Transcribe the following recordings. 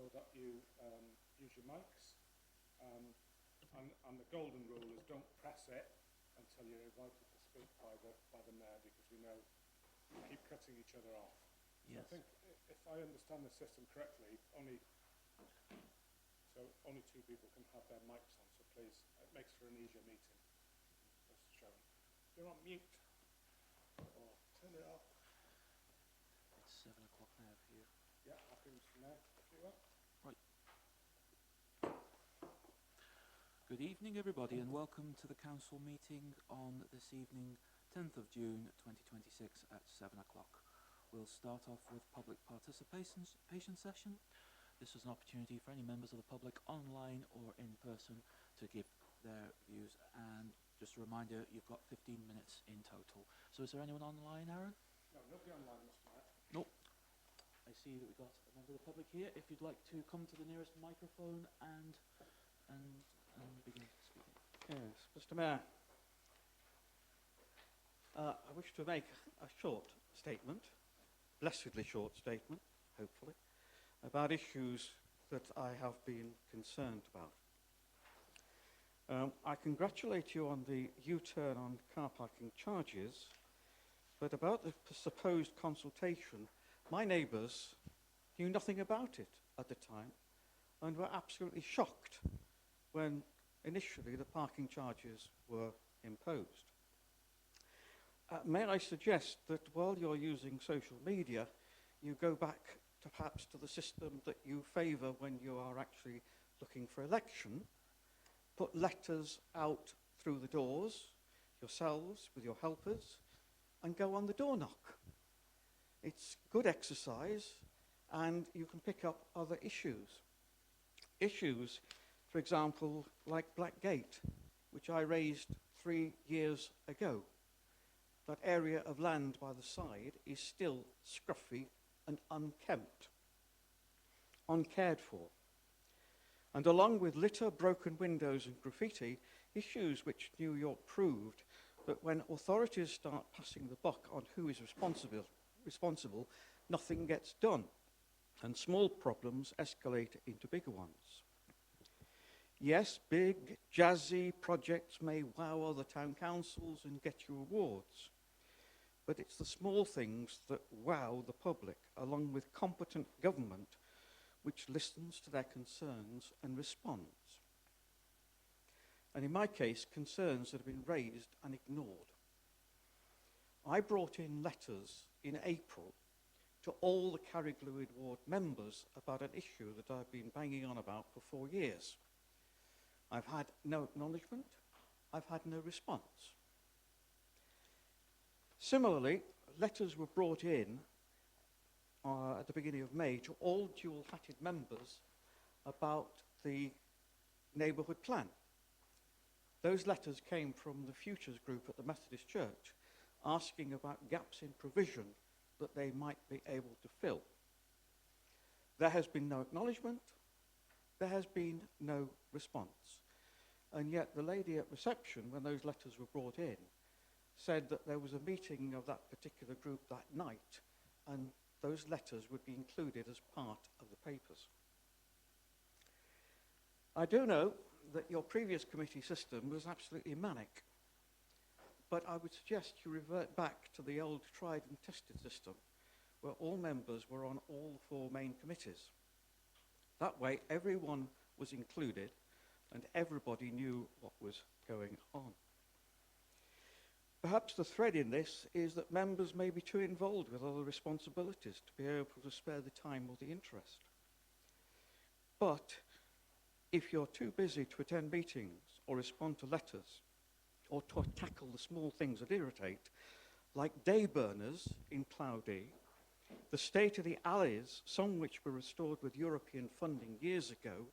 so that you use your mics. And the golden rule is don't press it until you're invited to speak by the mayor, because we know we keep cutting each other off. Yes. So I think, if I understand the system correctly, only two people can have their mics on. So please, it makes for an easier meeting. Mr. Sharon, you're on mute. Or turn it off. It's 7 o'clock now for you. Yeah, happy, Mr. Mayor, if you will. Right. Good evening, everybody, and welcome to the council meeting on this evening, 10th of June 2026 at 7 o'clock. We'll start off with public participation session. This is an opportunity for any members of the public online or in person to give their views, and just a reminder, you've got 15 minutes in total. So is there anyone online, Aaron? No, nobody online, Mr. Mayor. Nope. I see that we've got a member of the public here. If you'd like to come to the nearest microphone and begin speaking. Yes, Mr. Mayor, I wish to make a short statement, blessedly short statement, hopefully, about issues that I have been concerned about. I congratulate you on the U-turn on car parking charges, but about the supposed consultation, my neighbours knew nothing about it at the time and were absolutely shocked when initially the parking charges were imposed. May I suggest that while you're using social media, you go back to perhaps to the system that you favour when you are actually looking for election, put letters out through the doors, yourselves with your helpers, and go on the door knock. It's good exercise, and you can pick up other issues. Issues, for example, like Blackgate, which I raised 3 years ago. That area of land by the side is still scruffy and unkempt, uncared for. And along with litter, broken windows and graffiti, issues which New York proved that when authorities start passing the buck on who is responsible, nothing gets done, and small problems escalate into bigger ones. Yes, big, jazzy projects may wow other town councils and get you awards, but it's the small things that wow the public, along with competent government, which listens to their concerns and responds. And in my case, concerns that have been raised and ignored. I brought in letters in April to all the Carriglewid Ward members about an issue that I've been banging on about for 4 years. I've had no acknowledgement, I've had no response. Similarly, letters were brought in at the beginning of May to all dual-hatted members about the neighbourhood plan. Those letters came from the Futures group at the Methodist Church, asking about gaps in provision that they might be able to fill. There has been no acknowledgement, there has been no response. And yet the lady at reception, when those letters were brought in, said that there was a meeting of that particular group that night, and those letters would be included as part of the papers. I do know that your previous committee system was absolutely manic, but I would suggest you revert back to the old tried and tested system, where all members were on all 4 main committees. That way, everyone was included, and everybody knew what was going on. Perhaps the thread in this is that members may be too involved with other responsibilities to be able to spare the time or the interest. But if you're too busy to attend meetings or respond to letters or to tackle the small things that irritate, like day burners in Plowdey, the state of the alleys, some which were restored with European funding years ago,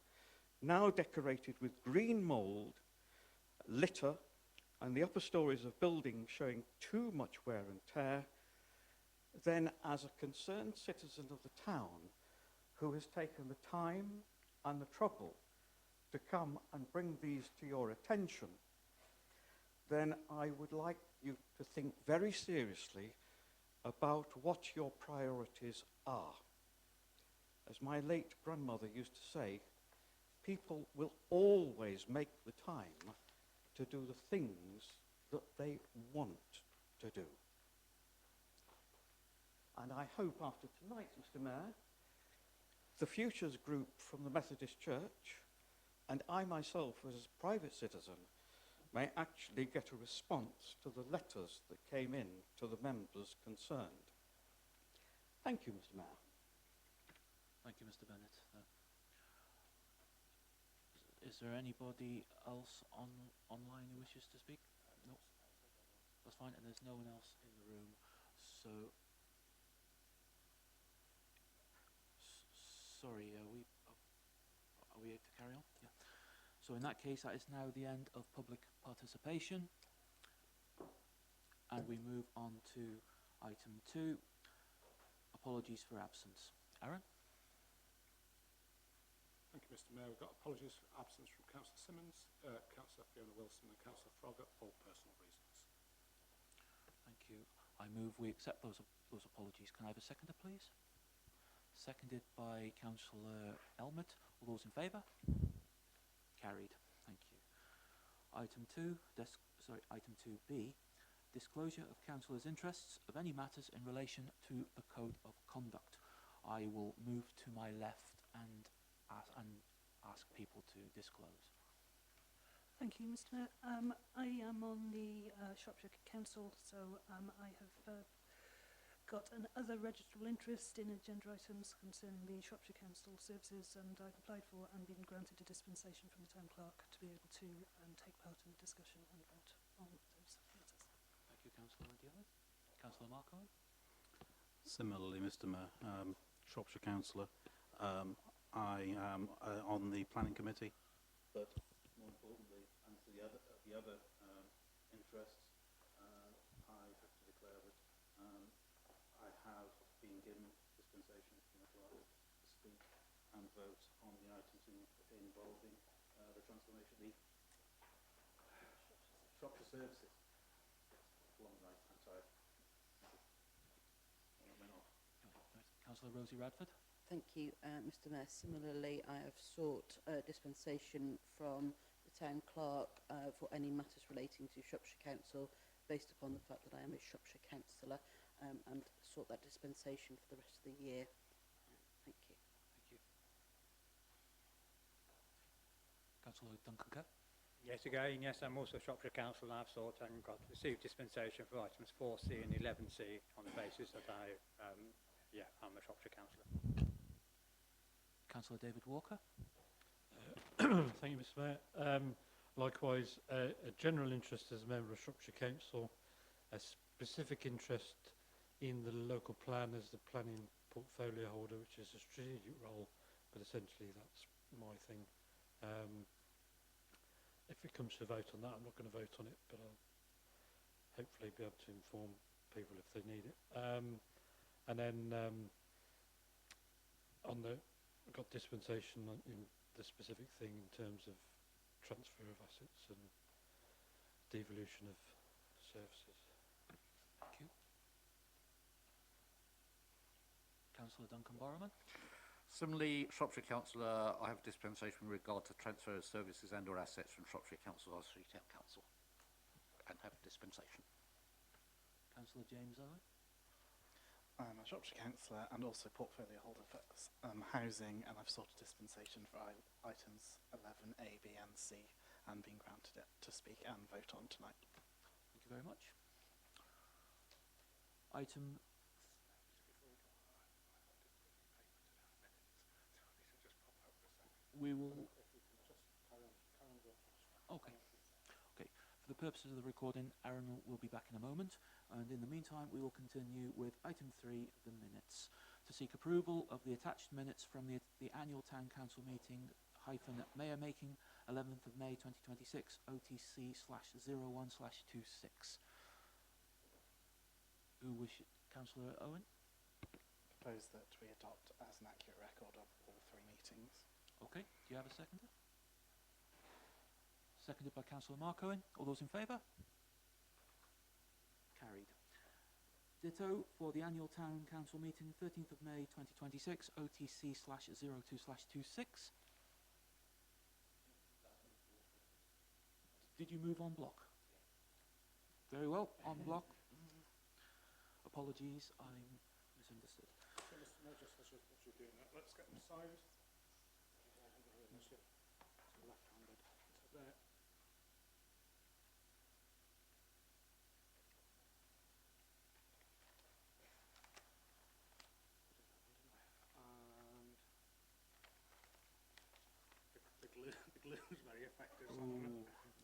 now decorated with green mould, litter, and the upper stories of buildings showing too much wear and tear, then as a concerned citizen of the town who has taken the time and the trouble to come and bring these to your attention, then I would like you to think very seriously about what your priorities are. As my late grandmother used to say, people will always make the time to do the things that they want to do. And I hope after tonight, Mr. Mayor, the Futures group from the Methodist Church and I myself as a private citizen may actually get a response to the letters that came in to the members concerned. Thank you, Mr. Mayor. Thank you, Mr. Bennett. Is there anybody else online who wishes to speak? No. That's fine, and there's no one else in the room. So, sorry, are we able to carry on? Yeah. So in that case, that is now the end of public participation. And we move on to item 2, apologies for absence. Aaron? Thank you, Mr. Mayor. We've got apologies for absence from Councillor Simmons, Councillor Fiona Wilson and Councillor Froggatt, all personal reasons. Thank you. I move we accept those apologies. Can I have a seconder, please? Seconded by Councillor Elmett. All those in favour? Carried. Thank you. Item 2B, disclosure of councillors' interests of any matters in relation to the Code of Conduct. I will move to my left and ask people to disclose. Thank you, Mr. Mayor. I am on the Shropshire Council, so I have got an other registrable interest in agenda items concerning the Shropshire Council services, and I've applied for and been granted a dispensation from the Town Clerk to be able to take part in the discussion and vote on those matters. Thank you, Councillor Diallo. Councillor Marco? Similarly, Mr. Mayor, Shropshire Councillor, I am on the Planning Committee, but more importantly, and to the other interests, I have to declare that I have been given dispensation from the clerk to speak and vote on the items involving the transformation of the Shropshire Services. Long right, I'm sorry. Councillor Rosie Radford? Thank you, Mr. Mayor. Similarly, I have sought dispensation from the Town Clerk for any matters relating to Shropshire Council based upon the fact that I am a Shropshire Councillor, and sought that dispensation for the rest of the year. Thank you. Thank you. Councillor Duncan Kerr? Yes, again, yes, I'm also Shropshire Council, and I've sought and received dispensation for items 4C and 11C on the basis that I'm a Shropshire Councillor. Councillor David Walker? Thank you, Mr. Mayor. Likewise, a general interest as a member of Shropshire Council, a specific interest in the local plan as the planning portfolio holder, which is a strategic role, but essentially that's my thing. If it comes to a vote on that, I'm not going to vote on it, but I'll hopefully be able to inform people if they need it. And then I've got dispensation in the specific thing in terms of transfer of assets and devolution of services. Thank you. Councillor Duncan Borroman? Similarly, Shropshire Councillor, I have dispensation with regard to transfer of services and or assets from Shropshire Council to Oswestry Town Council, and have dispensation. Councillor James Owen? I'm a Shropshire Councillor and also portfolio holder for housing, and I've sought a dispensation for items 11A, B and C, and been granted it to speak and vote on tonight. Thank you very much. Item... We will... Okay. Okay. For the purposes of the recording, Aaron will be back in a moment, and in the meantime we will continue with item 3, the minutes. To seek approval of the attached minutes from the annual Town Council meeting --mayor making 11th of May 2026 OTC/01/26. Who wishes? Councillor Owen? Propose that we adopt as an accurate record of all 3 meetings. Okay, do you have a seconder? Seconded by Councillor Mark Owen. All those in favour? Carried. Ditto for the annual Town Council meeting, 13th of May 2026, OTC/02/26. Did you move on block? Very well, on block. Apologies, I misunderstood. So, Mr. Mayor, just as you're doing that, let's get them signed. So left-handed. So there. And the glue is very effective. So I'm gonna- Ooh. there, please.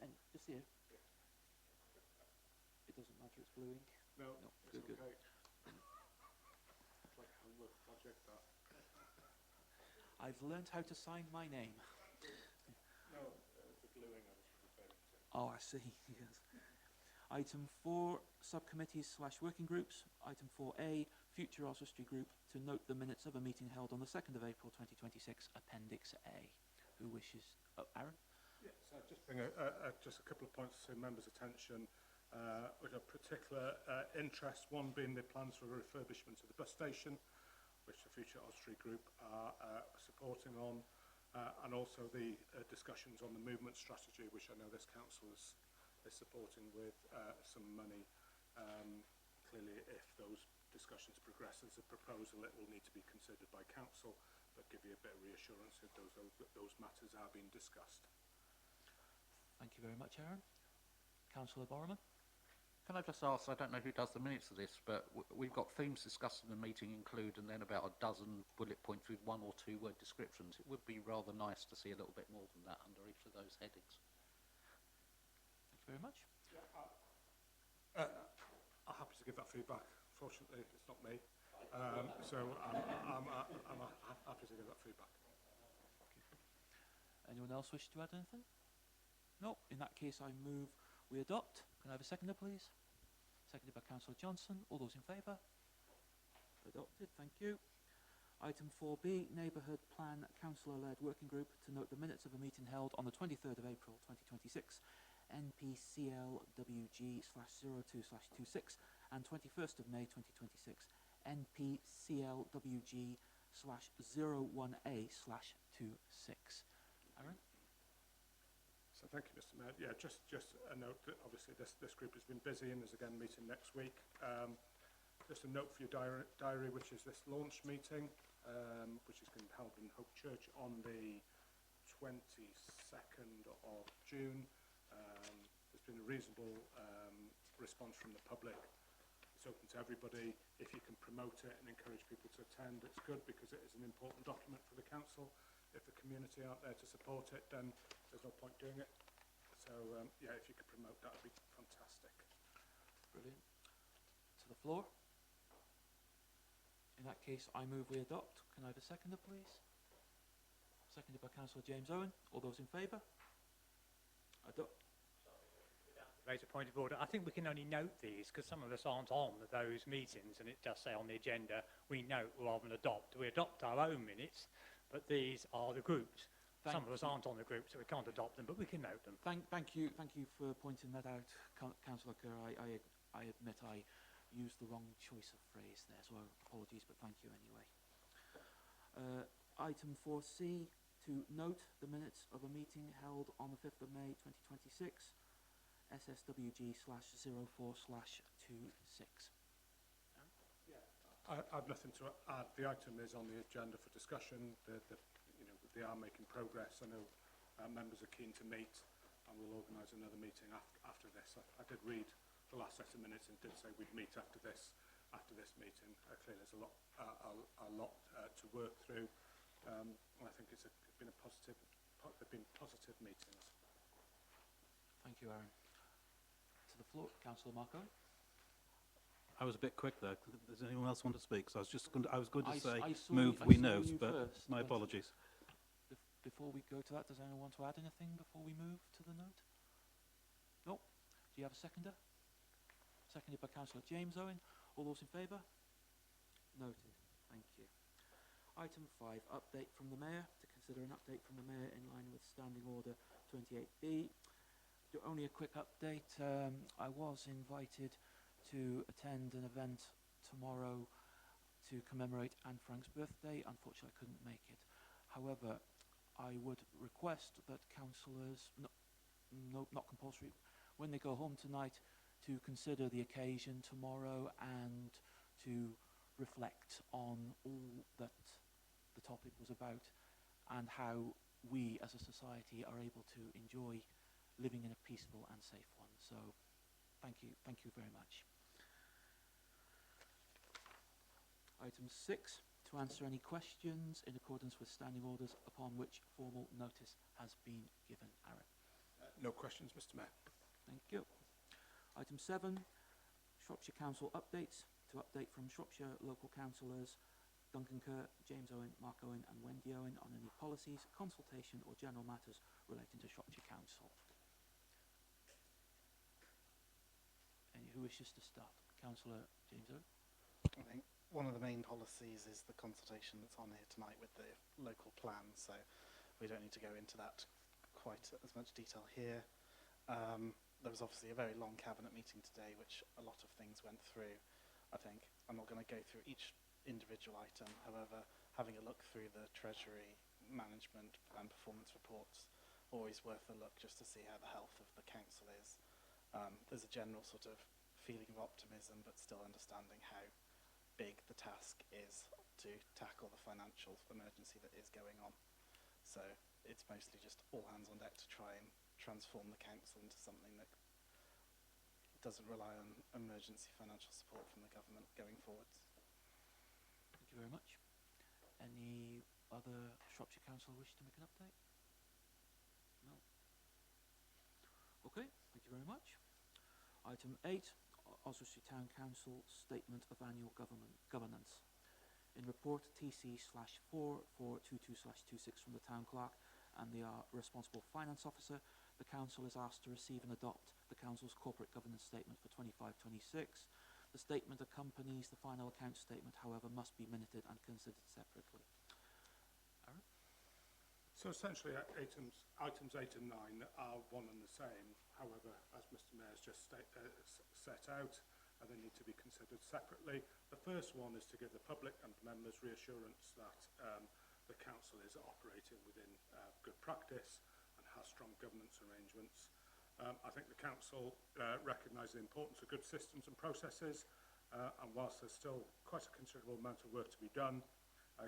And just here. It doesn't matter, it's blue ink. No, No, it's good, good. okay. It's like a homework project, that. I've learnt how to sign my name. No, the gluing I was referring to. Oh, I see, yes. Item 4, subcommittees/working groups. Item 4A, future Oswestry group, to note the minutes of a meeting held on the 2nd of April 2026, Appendix A. Who wishes? Oh, Aaron? Yes, I'll just bring just a couple of points to members' attention, with a particular interest, one being the plans for refurbishment of the bus station, which the Future Oswestry Group are supporting on, and also the discussions on the movement strategy, which I know this council is supporting with some money. Clearly, if those discussions progress as a proposal, it will need to be considered by council, but give you a bit of reassurance that those matters are being discussed. Thank you very much, Aaron. Councillor Borman? Can I just ask, I don't know who does the minutes of this, but we've got themes discussed in the meeting include, and then about a dozen bullet points with 1 or 2 word descriptions. It would be rather nice to see a little bit more than that under each of those headings. Thank you very much. I'm happy to give that feedback. Fortunately, it's not me, so I'm happy to give that feedback. Anyone else wish to add anything? No. In that case, I move we adopt. Can I have a seconder, please? Seconded by Councillor Johnson. All those in favour? Adopted. Thank you. Item 4B, Neighbourhood Plan Councillor-led working group, to note the minutes of a meeting held on the 23rd of April 2026, NPCLWG/02/26, and 21st of May 2026, NPCLWG/01A/26. Aaron? So thank you, Mr. Mayor. Yeah, just a note that obviously this group has been busy and there's again a meeting next week. Just a note for your diary, which is this launch meeting, which is going to be held in Hope Church on the 22nd of June. There's been a reasonable response from the public. It's open to everybody. If you can promote it and encourage people to attend, it's good because it is an important document for the council. If the community aren't there to support it, then there's no point doing it. So, yeah, if you could promote that, would be fantastic. Brilliant. To the floor. In that case, I move we adopt. Can I have a seconder, please? Seconded by Councillor James Owen. All those in favour? Adopt. Raise a point of order. I think we can only note these because some of us aren't on those meetings, and it does say on the agenda we note rather than adopt. We adopt our own minutes, but these are the groups. Some of us aren't on the group, so we can't adopt them, but we can note them. Thank you for pointing that out, Councillor Kerr. I admit I used the wrong choice of phrase there, so apologies, but thank you anyway. Item 4C, to note the minutes of a meeting held on the 5th of May 2026, SSWG/04/26. I've nothing to add. The item is on the agenda for discussion. They are making progress. I know members are keen to meet, and we'll organise another meeting after this. I did read the last set of minutes and did say we'd meet after this meeting. Clearly, there's a lot to work through. I think it's been positive meetings. Thank you, Aaron. To the floor, Councillor Marco. I was a bit quick there. Does anyone else want to speak? So I was going to say I saw move you- we I saw note, you but first, my but- apologies. Before we go to that, does anyone want to add anything before we move to the note? No. Do you have a seconder? Seconded by Councillor James Owen. All those in favour? Noted. Thank you. Item 5, update from the Mayor. To consider an update from the Mayor in line with Standing Order 28B. Only a quick update. I was invited to attend an event tomorrow to commemorate Anne Frank's birthday. Unfortunately, I couldn't make it. However, I would request that councillors, not compulsory, when they go home tonight, to consider the occasion tomorrow and to reflect on all that the topic was about and how we as a society are able to enjoy living in a peaceful and safe one. So thank you very much. Item 6, to answer any questions in accordance with standing orders upon which formal notice has been given. Aaron. No questions, Mr. Mayor. Thank you. Item 7, Shropshire Council updates. To update from Shropshire local councillors Duncan Kerr, James Owen, Mark Owen and Wendy Owen on any policies, consultation or general matters relating to Shropshire Council. Any who wishes to start? Councillor James Owen. I think one of the main policies is the consultation that's on here tonight with the local plan, so we don't need to go into that quite as much detail here. There was obviously a very long cabinet meeting today, which a lot of things went through. I think I'm not going to go through each individual item, however, having a look through the Treasury management and performance reports, always worth a look just to see how the health of the council is. There's a general sort of feeling of optimism, but still understanding how big the task is to tackle the financial emergency that is going on. So it's mostly just all hands on deck to try and transform the council into something that doesn't rely on emergency financial support from the government going forwards. Thank you very much. Any other Shropshire Council wish to make an update? No. Okay, thank you very much. Item 8, Oswestry Town Council Statement of Annual Governance. In report TC/4422/26 from the Town Clerk and the responsible finance officer, the council is asked to receive and adopt the council's corporate governance statement for 25-26. The statement accompanies the final account statement, however, must be minuted and considered separately. Aaron? So essentially, items 8 and 9 are one and the same. However, as Mr. Mayor's just set out, they need to be considered separately. The first one is to give the public and members reassurance that the council is operating within good practice and has strong governance arrangements. I think the council recognises the importance of good systems and processes, and whilst there's still quite a considerable amount of work to be done,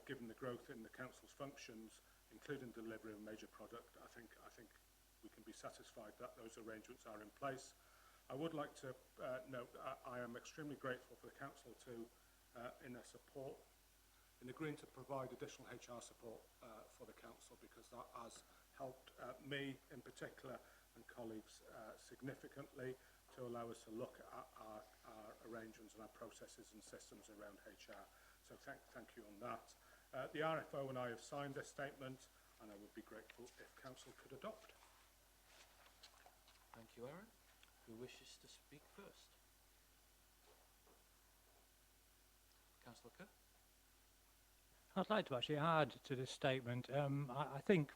given the growth in the council's functions, including delivery of major product, I think we can be satisfied that those arrangements are in place. I would like to note that I am extremely grateful for the council in agreeing to provide additional HR support for the council, because that has helped me in particular and colleagues significantly to allow us to look at our arrangements and our processes and systems around HR. So thank you on that. The RFO and I have signed this statement, and I would be grateful if council could adopt. Thank you, Aaron. Who wishes to speak first? Councillor Kerr? I'd like to actually add to this statement. I think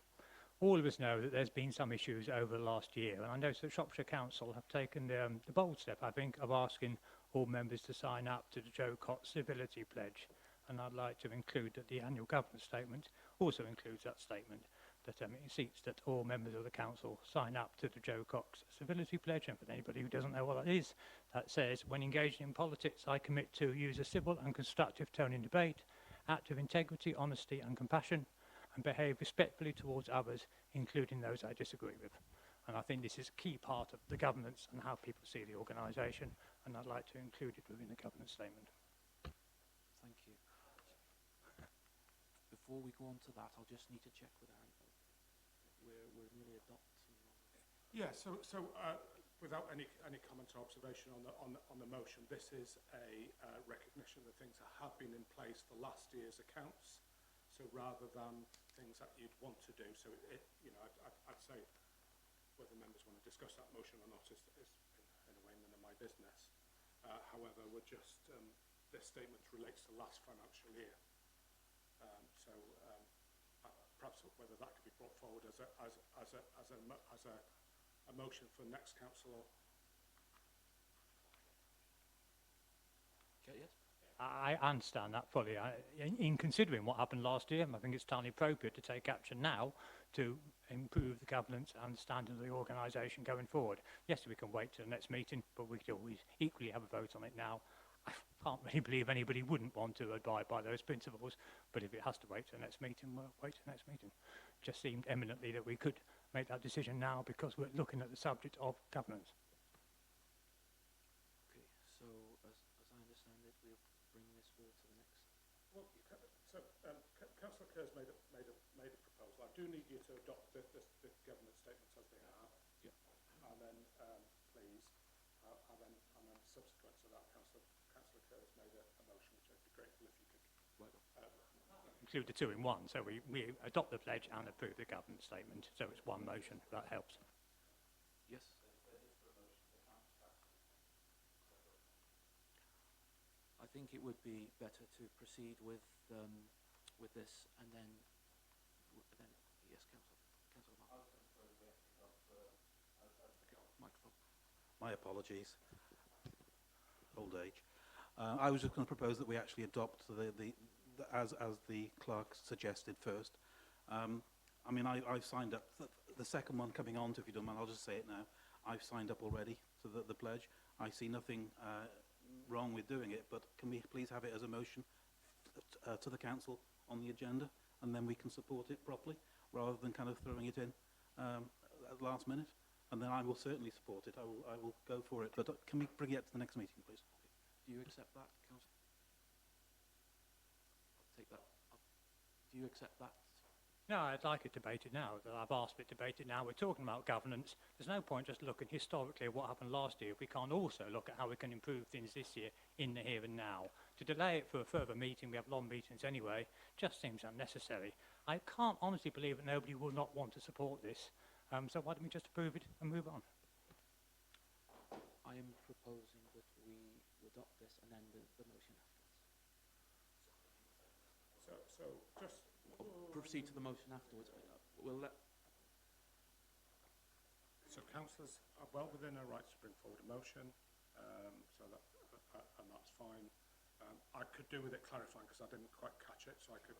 all of us know that there's been some issues over the last year, and I know that Shropshire Council have taken the bold step, I think, of asking all members to sign up to the Joe Cox Civility Pledge, and I'd like to include that the annual governance statement also includes that statement, that it seeks that all members of the council sign up to the Joe Cox Civility Pledge. And for anybody who doesn't know what that is, that says, when engaging in politics, I commit to use a civil and constructive tone in debate, act with integrity, honesty and compassion, and behave respectfully towards others, including those I disagree with. And I think this is a key part of the governance and how people see the organisation, and I'd like to include it within the governance statement. Thank you. Before we go on to that, I'll just need to check with Aaron. We're nearly adopting. Yeah. So without any comment or observation on the motion, this is a recognition of things that have been in place for last year's accounts. So rather than things that you'd want to do, so I'd say whether members want to discuss that motion or not is in a way none of my business. However, we're just this statement relates to last financial year. Perhaps whether that could be brought forward as a a motion for next council. Okay, yes. I understand that fully. In considering what happened last year, I think it's entirely appropriate to take action now to improve the governance and standard of the organisation going forward. Yes, we can wait till the next meeting, but we could always equally have a vote on it now. I can't really believe anybody wouldn't want to abide by those principles, but if it has to wait till the next meeting, we'll wait till the next meeting. Just seemed eminently that we could make that decision now because we're looking at the subject of governance. Okay, so as I understand it, we'll bring this forward to the next. Well, Councillor Kerr's made a proposal. I do need you to adopt the governance statements as they are. Yeah. And then, please, and then subsequent to that, Councillor Kerr's made a motion, which I'd be grateful if you could. Right. Include the two in one, so we adopt the pledge and approve the governance statement, so it's one motion, if that helps. Yes. I think it would be better to proceed with this, and then yes, Councillor Martin. Microphone. My apologies. Old age. I was just going to propose that we actually adopt as the clerk suggested first. I mean, I've signed up. The second one coming on, if you don't mind, I'll just say it now. I've signed up already to the pledge. I see nothing wrong with doing it, but can we please have it as a motion to the council on the agenda, and then we can support it properly, rather than kind of throwing it in at the last minute. And then I will certainly support it. I will go for it. But can we bring it to the next meeting, please? Do you accept that, Councillor? I'll take that. Do you accept that? No, I'd like it debated now. I've asked it debated now. We're talking about governance. There's no point just looking historically at what happened last year if we can't also look at how we can improve things this year in the here and now. To delay it for a further meeting, we have long meetings anyway, just seems unnecessary. I can't honestly believe that nobody will not want to support this. So why don't we just approve it and move on? I am proposing that we adopt this and then the motion afterwards. So just Proceed to the motion afterwards. We'll let. So councillors are well within their rights to bring forward a motion, so that and that's fine. I could do with it clarifying because I didn't quite catch it, so I could.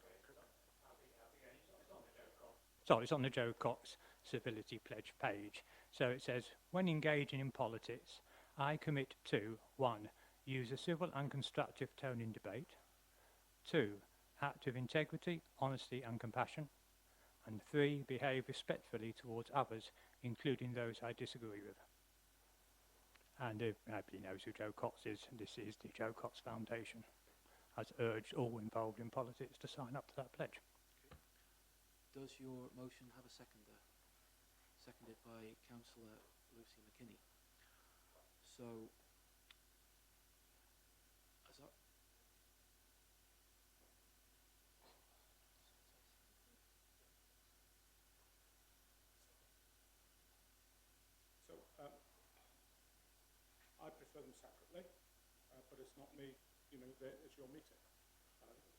Sorry, it's on the Joe Cox Civility Pledge page. So it says, when engaging in politics, I commit to 1. Use a civil and constructive tone in debate. 2. Act with integrity, honesty and compassion. And 3. Behave respectfully towards others, including those I disagree with. And if nobody knows who Joe Cox is, this is the Joe Cox Foundation. Has urged all involved in politics to sign up to that pledge. Does your motion have a seconder? Seconded by Councillor Lucy McKinney. So, as I... So, I prefer them separately, but it's not me, it's your meeting.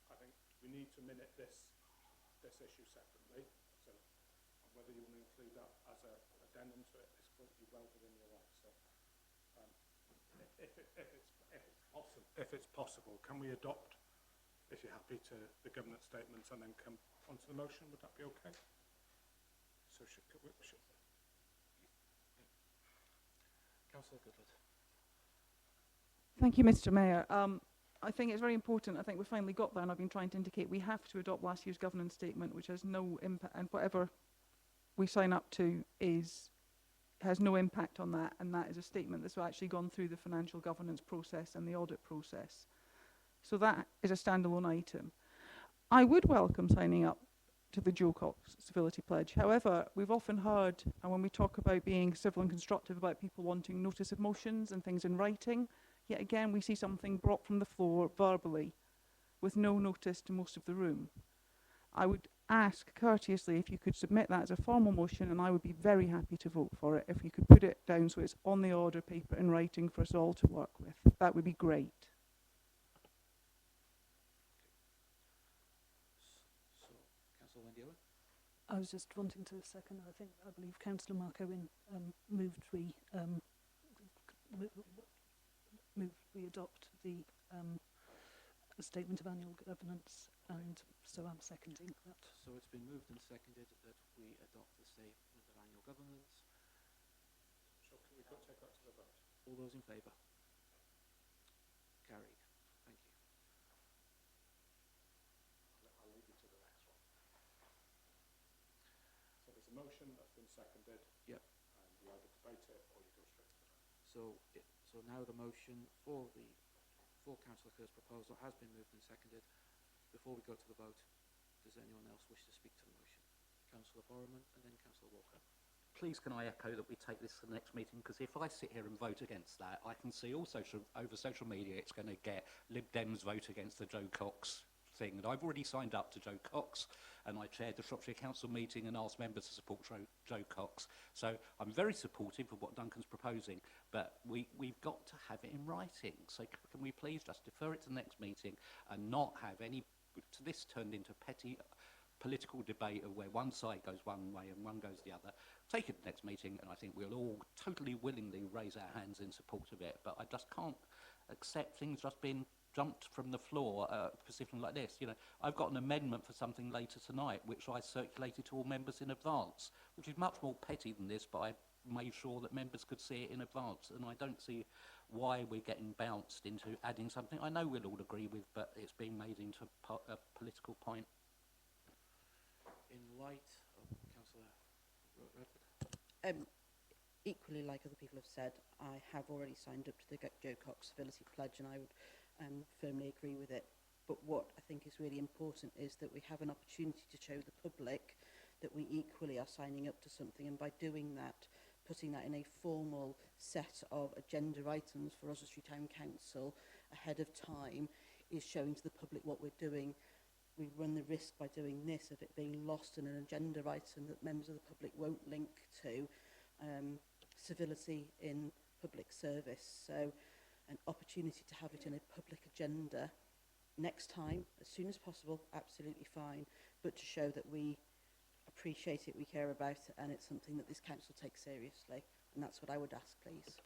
I think we need to minute this issue separately, so whether you want to include that as an addendum to it at this point, you're well within your rights. So, if it's possible, can we adopt, if you're happy, to the governance statements and then come onto the motion? Would that be okay? So Councillor Goodlett. Thank you, Mr. Mayor. I think it's very important. I think we finally got there, and I've been trying to indicate we have to adopt last year's governance statement, which has no impact, and whatever we sign up to has no impact on that, and that is a statement that's actually gone through the financial governance process and the audit process. So that is a standalone item. I would welcome signing up to the Joe Cox Civility Pledge. However, we've often heard, and when we talk about being civil and constructive about people wanting notice of motions and things in writing, yet again we see something brought from the floor verbally with no notice to most of the room. I would ask courteously if you could submit that as a formal motion, and I would be very happy to vote for it if you could put it down so it's on the order paper in writing for us all to work with. That would be great. So, Councillor Wendiola? I was just wanting to second, I believe Councillor Mark Owen moved we adopt the Statement of Annual Governance, and so I'm seconding that. So it's been moved and seconded that we adopt the Statement of Annual Governance. So can we take that to the vote? All those in favour? Carried. Thank you. I'll leave you to the next one. So there's a motion that's been seconded. Yep. And you either debate it or you go straight to the vote. So now the motion for Councillor Kerr's proposal has been moved and seconded. Before we go to the vote, does anyone else wish to speak to the motion? Councillor Borman and then Councillor Walker. Please can I echo that we take this to the next meeting, because if I sit here and vote against that, I can see all over social media it's going to get Lib Dems vote against the Joe Cox thing. And I've already signed up to Joe Cox, and I chaired the Shropshire Council meeting and asked members to support Joe Cox. So I'm very supportive of what Duncan's proposing, but we've got to have it in writing. So can we please just defer it to the next meeting and not have this turned into petty political debate of where one side goes one way and one goes the other. Take it to the next meeting, and I think we'll all totally willingly raise our hands in support of it. But I just can't accept things just being jumped from the floor for something like this. You know, I've got an amendment for something later tonight, which I circulated to all members in advance, which is much more petty than this, but I made sure that members could see it in advance, and I don't see why we're getting bounced into adding something I know we'll all agree with, but it's being made into a political point. In light of Councillor Redford. Equally, like other people have said, I have already signed up to the Joe Cox Civility Pledge, and I would firmly agree with it. But what I think is really important is that we have an opportunity to show the public that we equally are signing up to something, and by doing that, putting that in a formal set of agenda items for Oswestry Town Council ahead of time is showing to the public what we're doing. We run the risk by doing this of it being lost in an agenda item that members of the public won't link to civility in public service. So an opportunity to have it in a public agenda next time, as soon as possible, absolutely fine, but to show that we appreciate it, we care about it, and it's something that this council takes seriously. And that's what I would ask, please.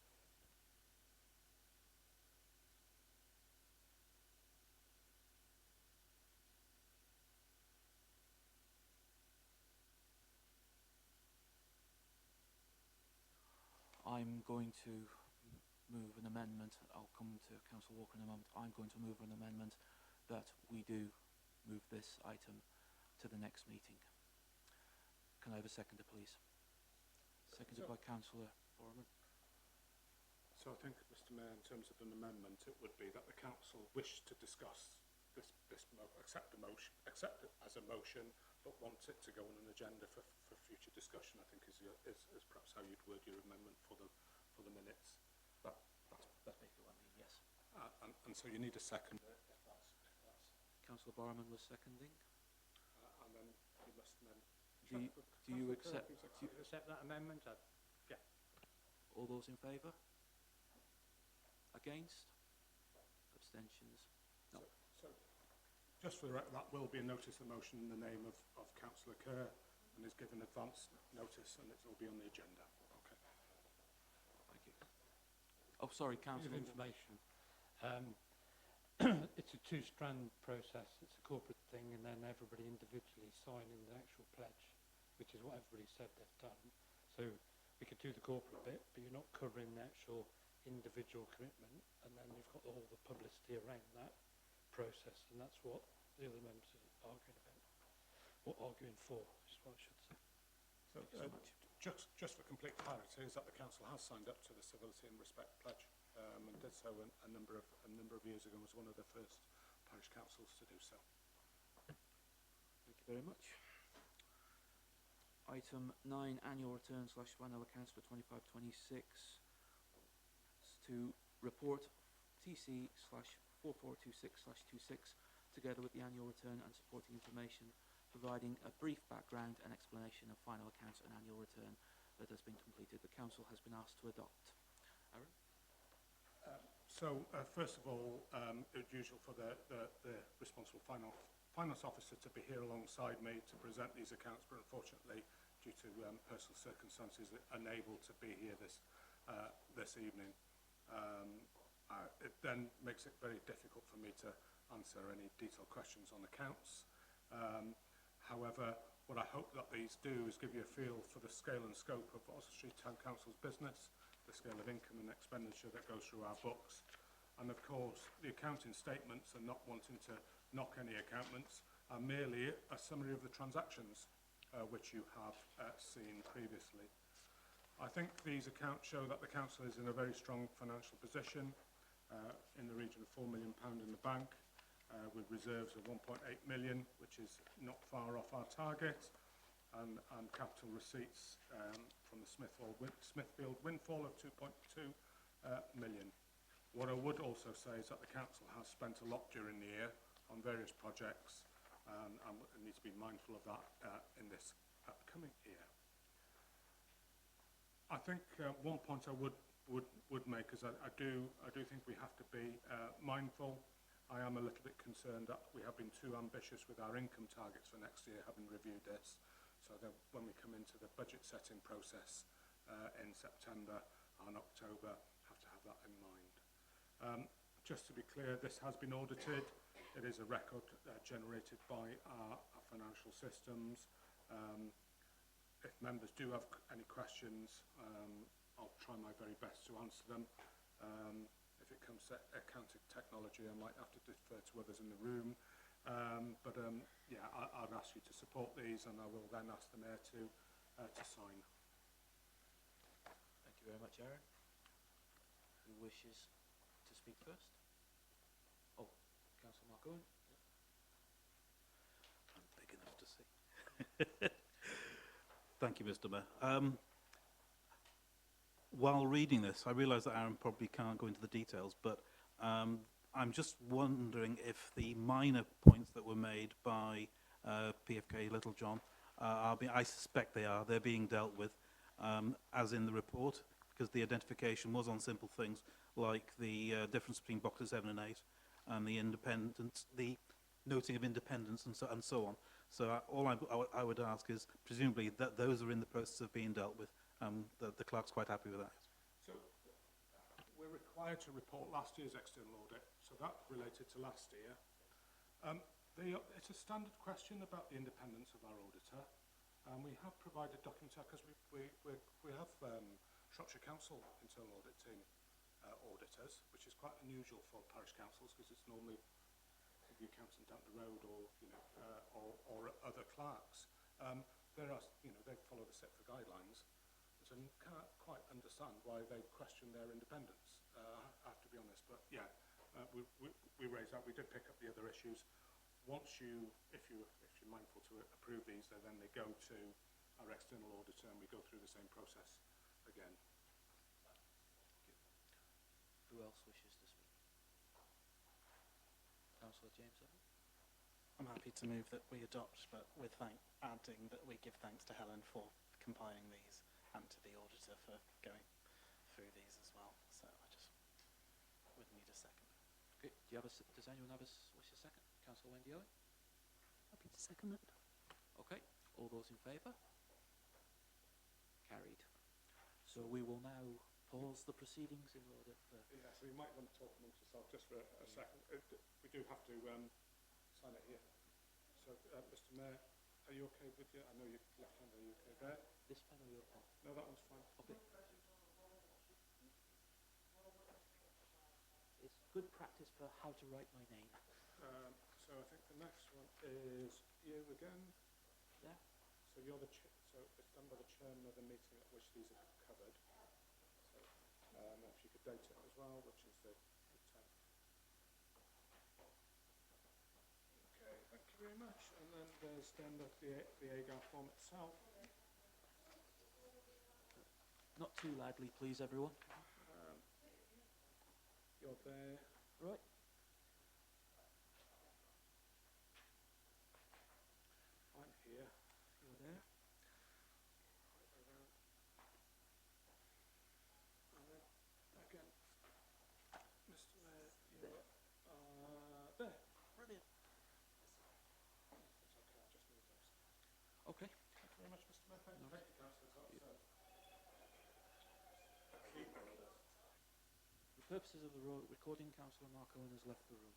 I'm going to move an amendment. I'll come to Councillor Walker in a moment. I'm going to move an amendment that we do move this item to the next meeting. Can I have a seconder, please? Seconded by Councillor Borman. So I think, Mr Mayor, in terms of an amendment, it would be that the council wished to discuss accept it as a motion, but wants it to go on an agenda for future discussion, I think is perhaps how you'd word your amendment for the minutes. That's basically what I mean, yes. And so you need a second. Councillor Borman was seconding. And then you must then... Do you accept that amendment? Yeah. All those in favour? Against? Abstentions? No. So just for the record, that will be a notice of motion in the name of Councillor Kerr, and is given advance notice, and it will be on the agenda. Okay. Thank you. Oh, sorry, Councillor. Information. It's a two-strand process. It's a corporate thing, and then everybody individually signing the actual pledge, which is what everybody said they've done. So we could do the corporate bit, but you're not covering the actual individual commitment, and then you've got all the publicity around that process, and that's what the other members are arguing about, or arguing for, is what I should say. So, just for complete clarity, is that the council has signed up to the Civility and Respect Pledge, and did so a number of years ago, was one of the first parish councils to do so. Thank you very much. Item 9, annual return / final accounts for 25-26. To report TC /4426/26 together with the annual return and supporting information, providing a brief background and explanation of final accounts and annual return that has been completed. The council has been asked to adopt. Aaron? So first of all, as usual for the responsible final finance officer to be here alongside me to present these accounts, but unfortunately, due to personal circumstances, unable to be here this evening. It then makes it very difficult for me to answer any detailed questions on accounts. However, what I hope that these do is give you a feel for the scale and scope of Oswestry Town Council's business, the scale of income and expenditure that goes through our books. And of course, the accounting statements, and not wanting to knock any accountants, are merely a summary of the transactions which you have seen previously. I think these accounts show that the council is in a very strong financial position, in the region of £4 million in the bank, with reserves of 1.8 million, which is not far off our target, and capital receipts from the Smithfield windfall of 2.2 million. What I would also say is that the council has spent a lot during the year on various projects, and need to be mindful of that in this upcoming year. I think one point I would make is I do think we have to be mindful. I am a little bit concerned that we have been too ambitious with our income targets for next year, having reviewed this, so that when we come into the budget setting process in September and October, have to have that in mind. Just to be clear, this has been audited. It is a record generated by our financial systems. If members do have any questions, I'll try my very best to answer them. If it comes to accounting technology, I might have to defer to others in the room. Yeah, I'd ask you to support these, and I will then ask the Mayor to sign. Thank you very much, Aaron. Who wishes to speak first? Oh, Councillor Mark Owen. I'm big enough to see. Thank you, Mr. Mayor. While reading this, I realise that Aaron probably can't go into the details, but I'm just wondering if the minor points that were made by PFK Littlejohn I suspect they're being dealt with as in the report, because the identification was on simple things like the difference between boxes 7 and 8 and the independence, the noting of independence and so on. So all I would ask is, presumably, that those are in the process of being dealt with. The clerk's quite happy with that. So we're required to report last year's external audit, so that related to last year. It's a standard question about the independence of our auditor, and we have provided documents because we have Shropshire Council internal audit team auditors, which is quite unusual for parish councils, because it's normally the accountant down the road, or or other clerks. There are, they follow the SIPFA guidelines, so you can't quite understand why they question their independence. I have to be honest, but yeah, we raised that. We did pick up the other issues. Once if you're mindful to approve these, then they go to our external auditor, and we go through the same process again. Who else wishes to speak? Councillor James Owen. I'm happy to move that we adopt, but with adding that we give thanks to Helen for compiling these, and to the auditor for going through these as well. So I just would need a second. Okay. Does anyone have wish a second? Councillor Wendy Owen. Happy to second that. Okay. All those in favour? Carried. So we will now pause the proceedings in order for... Yeah, so you might want to talk amongst yourself just for a second. We do have to sign it here. So, Mr. Mayor, are you okay with your... I know you're left-handed, are you okay there? This pen or your pen? No, that one's fine. Okay. It's good practice for how to write my name. So I think the next one is you again. Yeah. So you're the so it's done by the chairman of the meeting at which these are covered. So if you could date it as well, which is the 10th. Okay, thank you very much. And then there's the AGAR form itself. Not too loudly, please, everyone. You're there. Right. I'm here. You're there. Right around. And then again, Mr. Mayor, you're there. Brilliant. purposes of the recording, Councillor Mark Owen has left the room.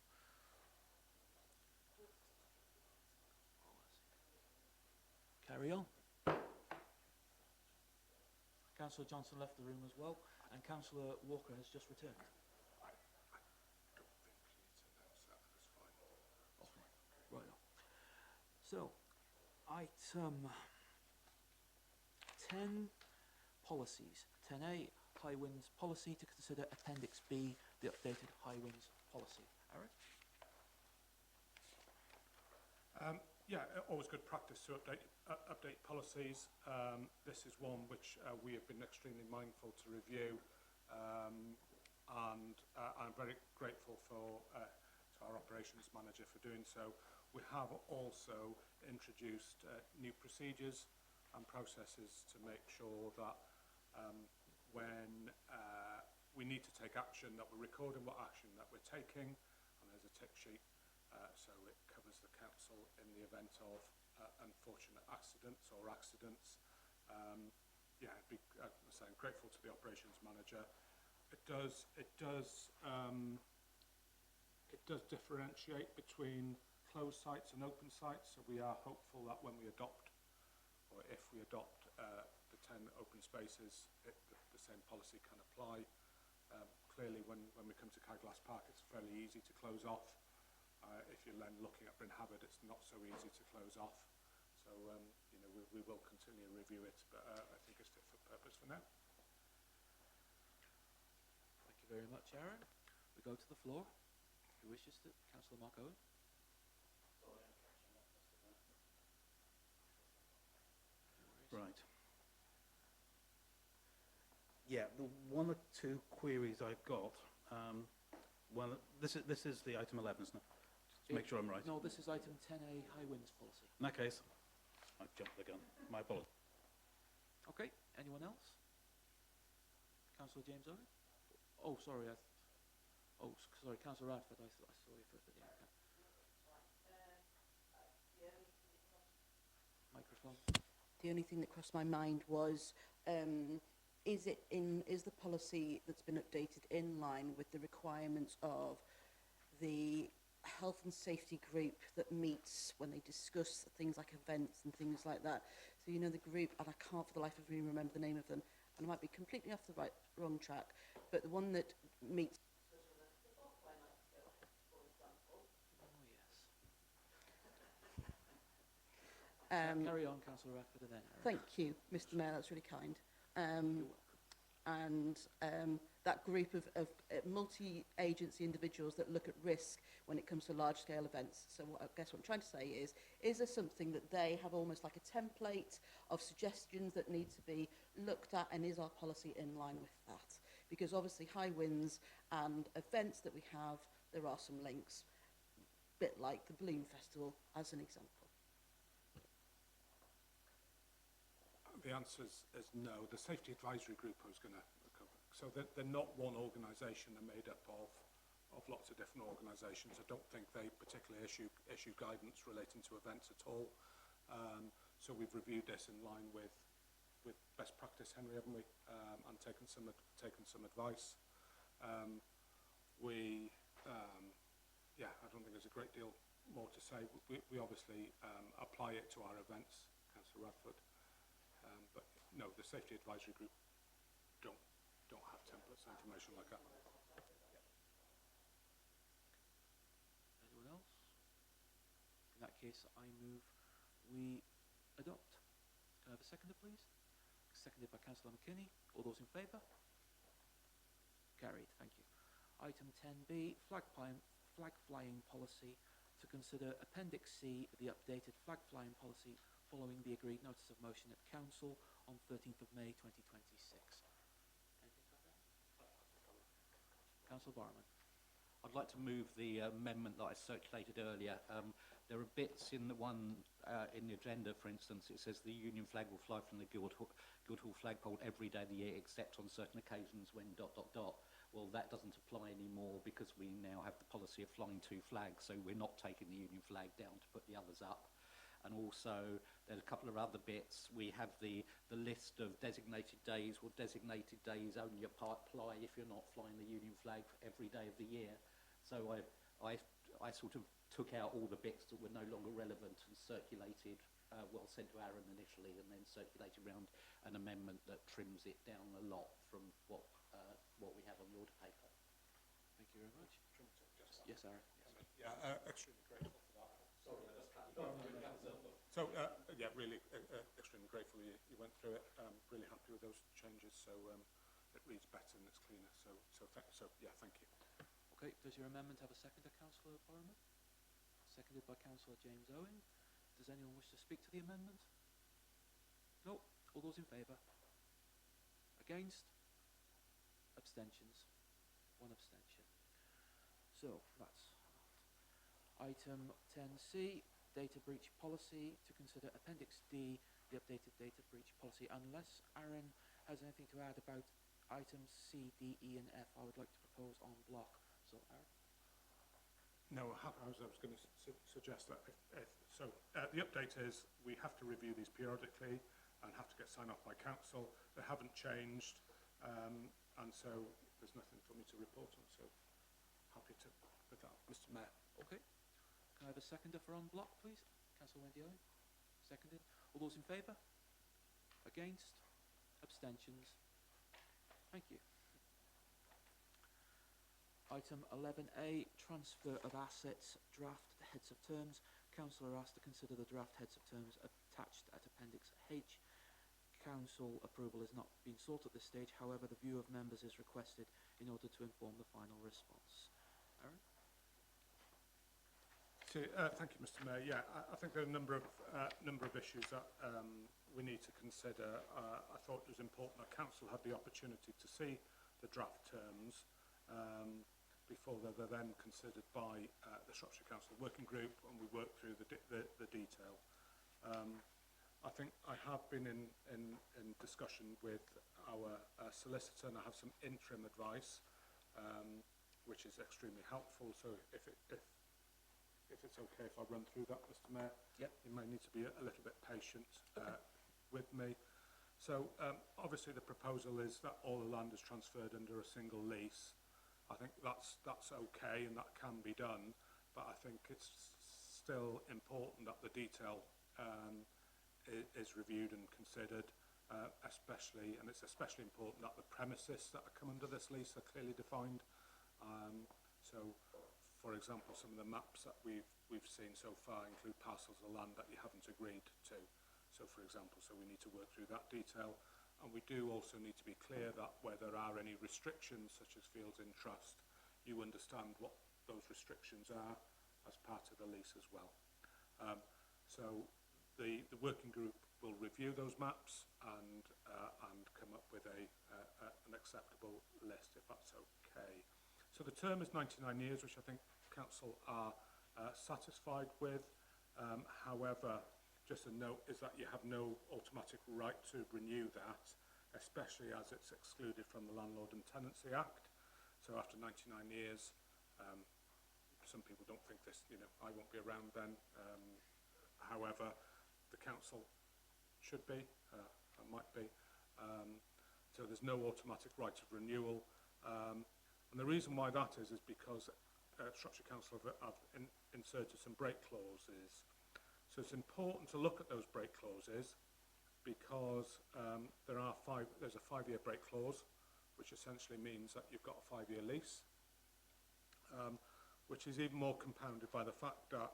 Carry on. Councillor Johnson left the room as well, and Councillor Walker has just returned. I don't think you need to announce that. That's fine. Okay, right on. So, item 10, policies. 10A, High Winds policy to consider Appendix B, the updated High Winds policy. Eric? Yeah, always good practice to update policies. This is one which we have been extremely mindful to review, and I'm very grateful to our operations manager for doing so. We have also introduced new procedures and processes to make sure that when we need to take action, that we're recording what action that we're taking, and there's a tick sheet so it covers the council in the event of unfortunate accidents. Yeah, I'm saying grateful to the operations manager. It does differentiate between closed sites and open sites. So we are hopeful that when we adopt, or if we adopt the 10 open spaces, the same policy can apply. Clearly, when we come to Caglass Park, it's fairly easy to close off. If you're then looking at Bryn Habit, it's not so easy to close off. So, you know, we will continue to review it, but I think it's fit for purpose for now. Thank you very much, Aaron. We go to the floor. Who wishes to? Councillor Mark Owen. Right. Yeah, the one or two queries I've got. Well, this is the item 11, isn't it? Just to make sure I'm right. No, this is item 10A, High Winds policy. In that case, I jumped the gun. My apologies. Okay, anyone else? Councillor James Owen? Oh, sorry. Sorry, Councillor Radford. I saw you first at the end. Microphone. The only thing that crossed my mind was, is the policy that's been updated in line with the requirements of the health and safety group that meets when they discuss things like events and things like that? So you know the group, and I can't for the life of me remember the name of them, and I might be completely off the wrong track, but the one that meets. Carry on, Councillor Radford, and then Eric. Thank you, Mr. Mayor. That's really kind. And that group of multi-agency individuals that look at risk when it comes to large-scale events. So I guess what I'm trying to say is there something that they have almost like a template of suggestions that need to be looked at, and is our policy in line with that? Because obviously high winds and events that we have, there are some links, a bit like the Balloon Festival as an example. The answer is no. The Safety Advisory Group I was going to cover. So they're not one organisation. They're made up of lots of different organisations. I don't think they particularly issue guidance relating to events at all. So we've reviewed this in line with best practice, Henry, haven't we? And taken some advice. Yeah, I don't think there's a great deal more to say. We obviously apply it to our events, Councillor Radford. But no, the Safety Advisory Group don't have templates and information like that. Anyone else? In that case, I move we adopt. Can I have a seconder, please? Seconded by Councillor McKinney. All those in favour? Carried. Thank you. Item 10B, flag flying policy to consider Appendix C, the updated flag flying policy following the agreed notice of motion at Council on 13th of May 2026. Anything to add? Councillor Barman. I'd like to move the amendment that I circulated earlier. There are bits in the one in the agenda, for instance, it says the Union flag will fly from the Guildhall flagpole every day of the year except on certain occasions when ... Well, that doesn't apply anymore because we now have the policy of flying two flags, so we're not taking the Union flag down to put the others up. and also there's a couple of other bits. We have the list of designated days. Well, designated days only apply if you're not flying the Union flag every day of the year. So I sort of took out all the bits that were no longer relevant and circulated, sent to Aaron initially, and then circulated around an amendment that trims it down a lot from what we have on the order paper. Thank you very much. Yes, Aaron. Yeah, extremely grateful for that. So, yeah, really extremely grateful you went through it. Really happy with those changes. So it reads better and it's cleaner. So yeah, thank you. Okay, does your amendment have a seconder, Councillor Borman? Seconded by Councillor James Owen. Does anyone wish to speak to the amendment? No. All those in favour? Against? Abstentions? One abstention. So, that's item 10C, data breach policy, to consider Appendix D, the updated data breach policy. Unless Aaron has anything to add about items C, D, E and F, I would like to propose en bloc. So, Aaron? No, I was going to suggest that the update is we have to review these periodically and have to get signed off by council. They haven't changed, and so there's nothing for me to report on. So happy to with that, Mr. Mayor. Okay. Can I have a seconder for en bloc, please? Councillor Wendy Owen. Seconded. All those in favour? Against? Abstentions? Thank you. Item 11A, transfer of assets, draft heads of terms. Council are asked to consider the draft heads of terms attached at Appendix H. Council approval is not being sought at this stage. However, the view of members is requested in order to inform the final response. Aaron? So, thank you, Mr. Mayor. Yeah, I think there are a number of issues that we need to consider. I thought it was important that council had the opportunity to see the draft terms before they're then considered by the Shropshire Council Working Group, and we work through the detail. I think I have been in discussion with our solicitor, and I have some interim advice, which is extremely helpful. So if it's okay if I run through that, Mr. Mayor, yep. You may need to be a little bit patient with me. So obviously the proposal is that all the land is transferred under a single lease. I think that's okay and that can be done, but I think it's still important that the detail is reviewed and considered, especially important that the premises that come under this lease are clearly defined. So, for example, some of the maps that we've seen so far include parcels of land that you haven't agreed to. So, for example, we need to work through that detail. And we do also need to be clear that where there are any restrictions, such as fields in trust, you understand what those restrictions are as part of the lease as well. So the working group will review those maps and come up with an acceptable list, if that's okay. So the term is 99 years, which I think council are satisfied with. However, just a note is that you have no automatic right to renew that, especially as it's excluded from the Landlord and Tenancy Act. So after 99 years, some people don't think this, I won't be around then. However, the council should be, and might be. So there's no automatic right of renewal. And the reason why that is because Shropshire Council have inserted some break clauses. So it's important to look at those break clauses because there's a 5-year break clause, which essentially means that you've got a 5-year lease, which is even more compounded by the fact that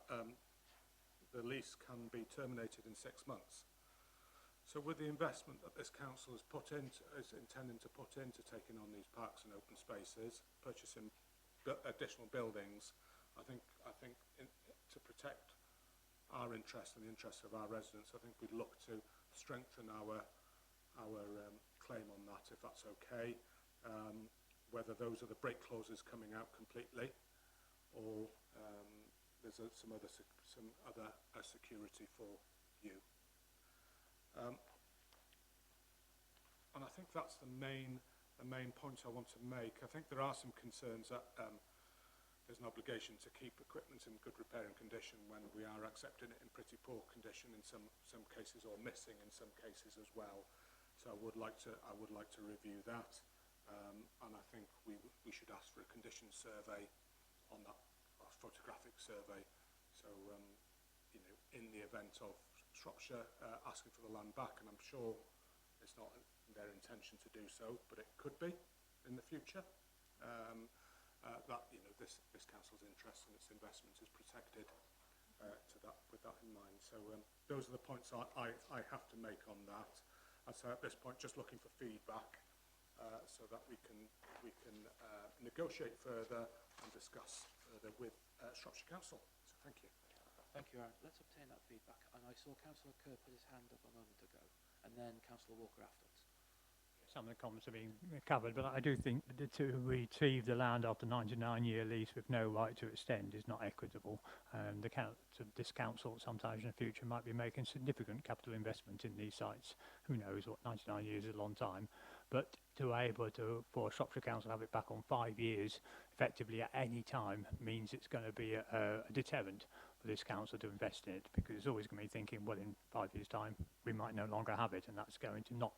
the lease can be terminated in 6 months. So with the investment that this council is intending to put into taking on these parks and open spaces, purchasing additional buildings, I think to protect our interest and the interest of our residents, I think we'd look to strengthen our claim on that, if that's okay. Whether those are the break clauses coming out completely, or there's some other security for you. And I think that's the main point I want to make. I think there are some concerns that there's an obligation to keep equipment in good repair and condition when we are accepting it in pretty poor condition in some cases, or missing in some cases as well. So I would like to review that, and I think we should ask for a condition survey on that, a photographic survey. So you know, in the event of Shropshire asking for the land back, and I'm sure it's not their intention to do so, but it could be in the future. That, you know, this council's interest and its investment is protected with that in mind. So those are the points I have to make on that. And so at this point, just looking for feedback so that we can negotiate further and discuss further with Shropshire Council. So thank you. Thank you, Aaron. Let's obtain that feedback. And I saw Councillor Kerr put his hand up a moment ago, and then Councillor Walker afterwards. Some of the comments are being covered, but I do think that to retrieve the land after 99-year lease with no right to extend is not equitable. This council sometime in the future might be making significant capital investment in these sites. Who knows, what 99 years is a long time. But to able to, for Shropshire Council to have it back on 5 years, effectively at any time, means it's going to be a deterrent for this council to invest in it, because it's always going to be thinking, well, in 5 years' time, we might no longer have it, and that's going to not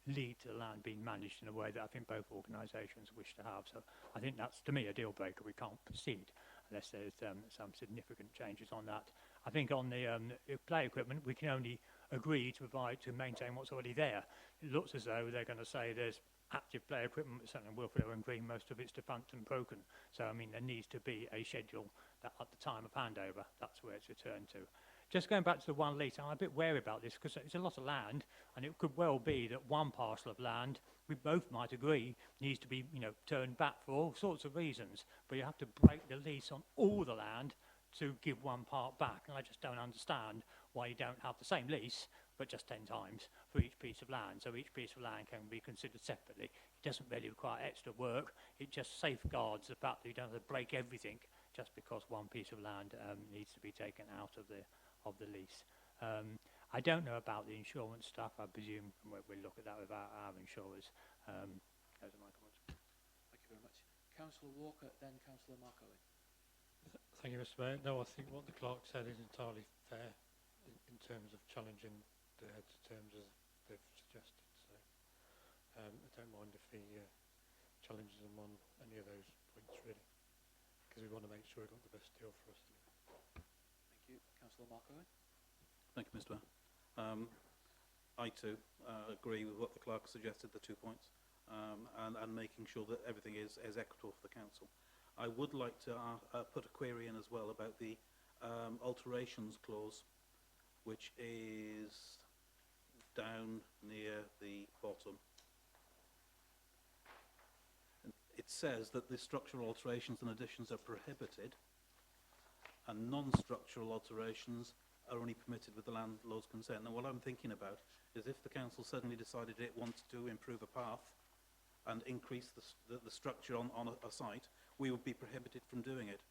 lead to the land being managed in a way that I think both organisations wish to have. So I think that's, to me, a deal breaker. We can't proceed unless there's some significant changes on that. I think on the play equipment, we can only agree to provide, to maintain what's already there. It looks as though they're going to say there's active play equipment, certainly Wilfred Owen Green, most of it's defunct and broken. So, I mean, there needs to be a schedule that at the time of handover, that's where it's returned to. Just going back to the one lease, I'm a bit wary about this because it's a lot of land, and it could well be that one parcel of land, we both might agree, needs to be, you know, turned back for all sorts of reasons. But you have to break the lease on all the land to give one part back, and I just don't understand why you don't have the same lease, but just 10 times for each piece of land. So each piece of land can be considered separately. It doesn't really require extra work. It just safeguards the fact that you don't have to break everything just because one piece of land needs to be taken out of the lease. I don't know about the insurance stuff. I presume we'll look at that with our insurers. Those are my comments. Thank you very much. Councillor Walker, then Councillor Mark Owen. Thank you, Mr. Mayor. No, I think what the clerk said is entirely fair in terms of challenging the terms as they've suggested. So I don't mind if he challenges them on any of those points, really, because we want to make sure we've got the best deal for us. Thank you. Councillor Mark Owen. Thank you, Mr. Mayor. I too agree with what the clerk suggested, the 2 points, and making sure that everything is equitable for the council. I would like to put a query in as well about the alterations clause, which is down near the bottom. It says that the structural alterations and additions are prohibited, and non-structural alterations are only permitted with the landlord's consent. Now, what I'm thinking about is if the council suddenly decided it wants to improve a path and increase the structure on a site, we would be prohibited from doing it.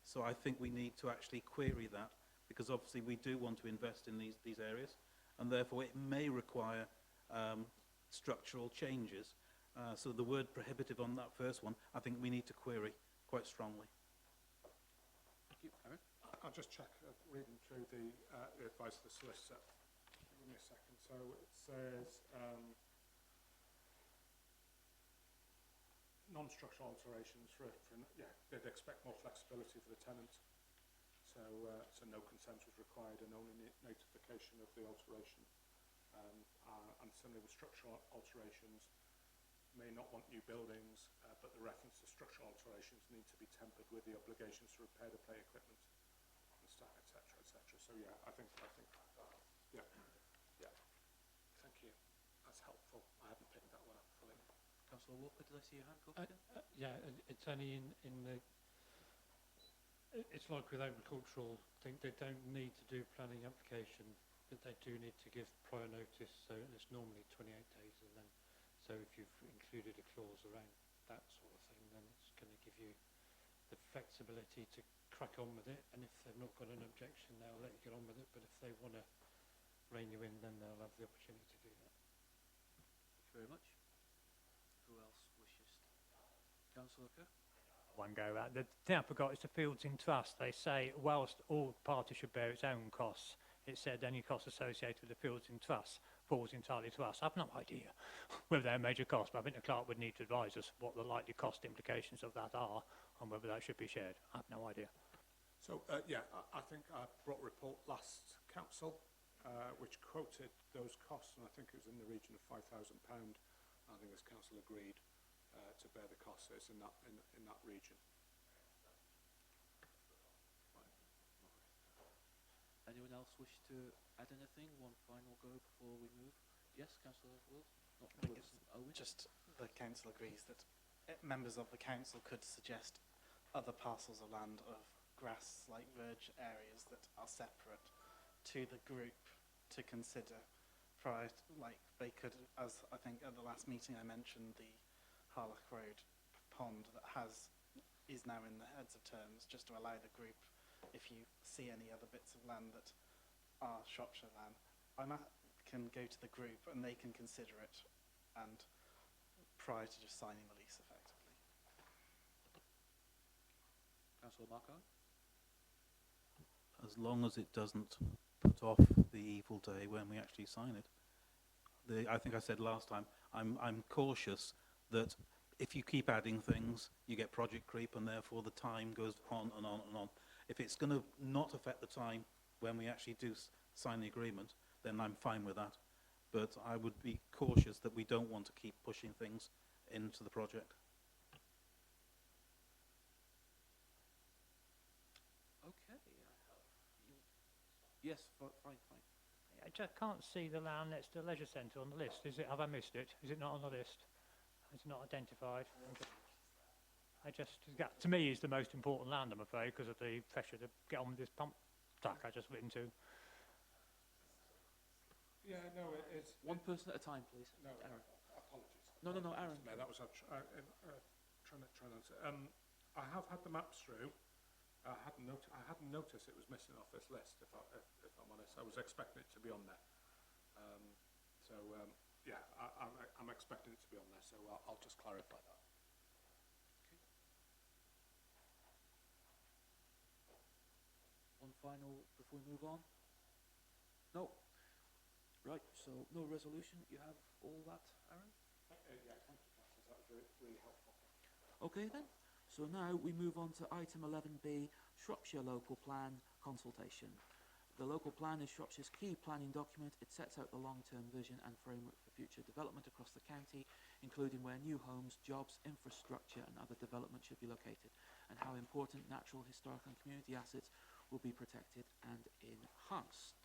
So I think we need to actually query that, because obviously we do want to invest in these areas, and therefore it may require structural changes. So the word prohibitive on that first one, I think we need to query quite strongly. Thank you. Aaron? I'll just check, reading through the advice of the solicitor. Give me a second. So it says non-structural alterations they'd expect more flexibility for the tenant. So no consent was required and only notification of the alteration. And similarly with structural alterations, may not want new buildings, but the reference to structural alterations need to be tempered with the obligations to repair the play equipment and staff, etc., etc. So yeah, I think yeah. Thank you. That's helpful. I haven't picked that one up fully. Councillor Walker, did I see your hand go up again? Yeah, it's only in the. It's like with agricultural, they don't need to do planning application, but they do need to give prior notice. So it's normally 28 days, and then so if you've included a clause around that sort of thing, then it's going to give you the flexibility to crack on with it. And if they've not got an objection, they'll let you get on with it. But if they want to rein you in, then they'll have the opportunity to do that. Thank you very much. Who else wishes? Councillor Kerr? one go at. The thing I forgot is the Fields in Trust. They say, whilst all parties should bear its own costs, it said any costs associated with the Fields in Trust falls entirely to us. I've no idea whether they're a major cost, but I think the clerk would need to advise us what the likely cost implications of that are and whether that should be shared. I have no idea. So, yeah, I think I brought a report last council which quoted those costs, and I think it was in the region of £5,000. I think this council agreed to bear the costs. So it's in that region. Anyone else wish to add anything? One final go before we move? Yes, Councillor Wills? Not Wilson, Owen? Just the council agrees that members of the council could suggest other parcels of land of grass, like verge areas that are separate, to the group to consider prior to, like they could, as I think at the last meeting I mentioned, the Harlock Road pond that is now in the heads of terms, just to allow the group, if you see any other bits of land that are Shropshire land, can go to the group and they can consider it, and prior to just signing the lease effectively. Councillor Marco? As long as it doesn't put off the evil day when we actually sign it. I think I said last time, I'm cautious that if you keep adding things, you get project creep, and therefore the time goes on and on and on. If it's going to not affect the time when we actually do sign the agreement, then I'm fine with that. But I would be cautious that we don't want to keep pushing things into the project. Okay. Yes, fine. I just can't see the land next to the leisure centre on the list. Is it? Have I missed it? Is it not on the list? It's not identified. That to me is the most important land, I'm afraid, because of the pressure to get on with this pump track I just written to. Yeah, no, it's... One person at a time, please. No, Aaron. apologies. No, Aaron. Mayor, that was trying to answer. I have had the maps through. I hadn't noticed it was missing off this list, if I'm honest. I was expecting it to be on there. Yeah, I'm expecting it to be on there, so I'll just clarify that. Okay. One final before we move on? No. Right, so no resolution. You have all that, Aaron? Yeah, thank you, Councillors. That was really helpful. Okay then. So now we move on to item 11B, Shropshire Local Plan Consultation. The local plan is Shropshire's key planning document. It sets out the long-term vision and framework for future development across the county, including where new homes, jobs, infrastructure and other development should be located, and how important natural, historic and community assets will be protected and enhanced.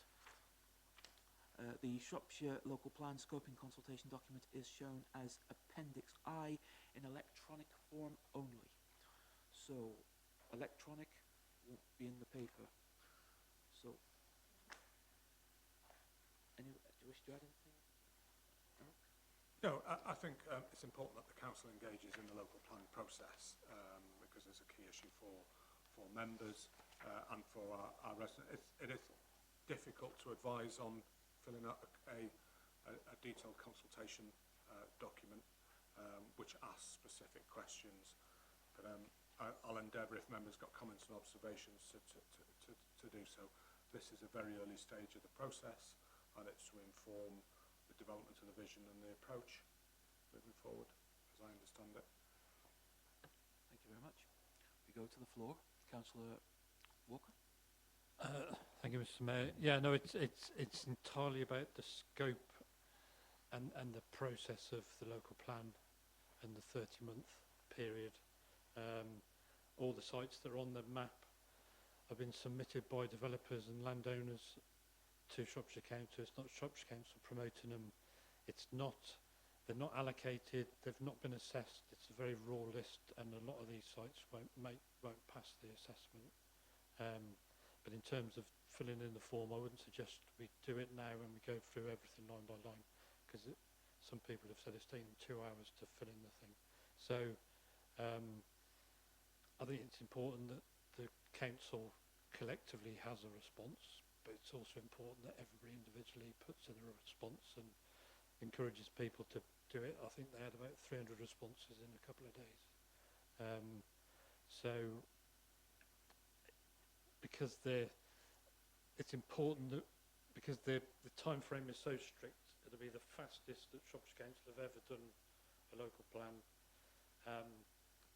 The Shropshire Local Plan Scoping Consultation document is shown as Appendix I in electronic form only. So, electronic won't be in the paper. So, do you wish to add anything? No, I think it's important that the council engages in the local planning process because it's a key issue for members and for our residents. It is difficult to advise on filling out a detailed consultation document which asks specific questions. But I'll endeavour, if members got comments and observations, to do so. This is a very early stage of the process, and it's to inform the development of the vision and the approach moving forward, as I understand it. Thank you very much. We go to the floor. Councillor Walker. Thank you, Mr. Mayor. Yeah, no, it's entirely about the scope and the process of the local plan and the 30-month period. All the sites that are on the map have been submitted by developers and landowners to Shropshire Council. It's not Shropshire Council promoting them. They're not allocated. They've not been assessed. It's a very raw list, and a lot of these sites won't pass the assessment. But in terms of filling in the form, I wouldn't suggest we do it now when we go through everything line by line, because some people have said it's taken 2 hours to fill in the thing. So I think it's important that the council collectively has a response, but it's also important that everybody individually puts in a response and encourages people to do it. I think they had about 300 responses in a couple of days. So, because it's important that, because the time frame is so strict, it'll be the fastest that Shropshire Council have ever done a local plan.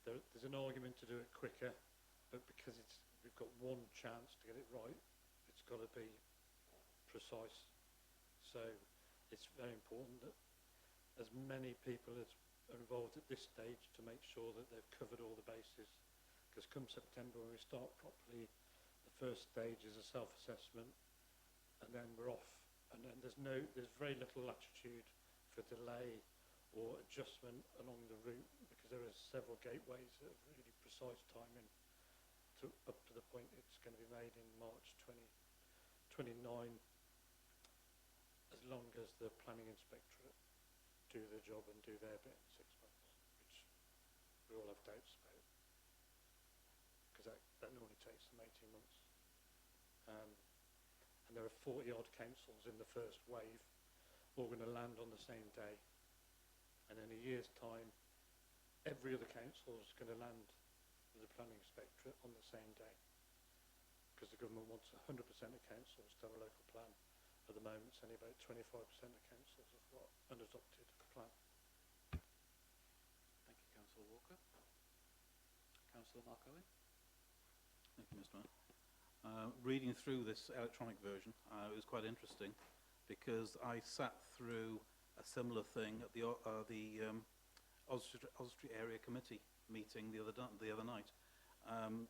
There's an argument to do it quicker, but because we've got one chance to get it right, it's got to be precise. So it's very important that as many people as are involved at this stage to make sure that they've covered all the bases. Because come September, when we start properly, the first stage is a self-assessment, and then we're off. And then there's very little latitude for delay or adjustment along the route, because there are several gateways that have really precise timing up to the point it's going to be made in March 2029, as long as the planning inspectorate do their job and do their bit in 6 months, which we all have doubts about, because that normally takes them 18 months. And there are 40 odd councils in the first wave, all going to land on the same day. And in a year's time, every other council is going to land with the planning inspectorate on the same day, because the government wants 100% of councils to have a local plan. At the moment, it's only about 25% of councils have got an adopted plan. Thank you, Councillor Walker. Councillor Mark Owen. Thank you, Mr. Mayor. Reading through this electronic version, it was quite interesting, because I sat through a similar thing at the Oswestry Area Committee meeting the other night.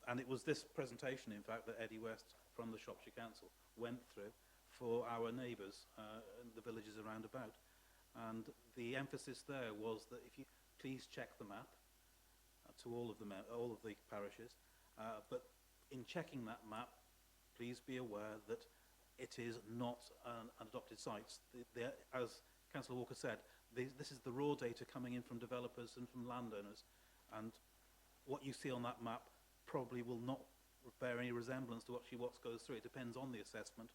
And it was this presentation, in fact, that Eddie West from the Shropshire Council went through for our neighbours and the villages around about. And the emphasis there was that if you please check the map to all of the parishes, but in checking that map, please be aware that it is not an adopted site. As Councillor Walker said, this is the raw data coming in from developers and from landowners, and what you see on that map probably will not bear any resemblance to actually what goes through. It depends on the assessment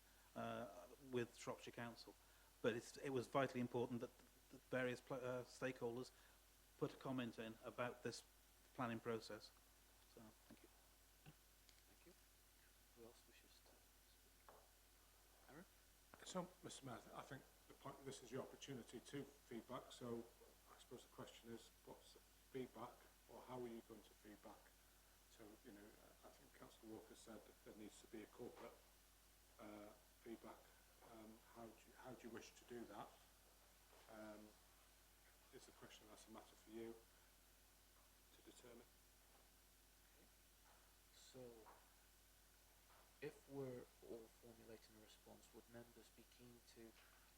with Shropshire Council. But it was vitally important that the various stakeholders put a comment in about this planning process. So, thank you. Thank you. Who else wishes to speak? Aaron? So, Mr. Mayor, I think this is your opportunity to feedback. So, I suppose the question is, what's the feedback, or how are you going to feedback? So, you know, I think Councillor Walker said that there needs to be a corporate feedback. How do you wish to do that? Is the question that's a matter for you to determine? Okay. So, if we're all formulating a response, would members be keen to,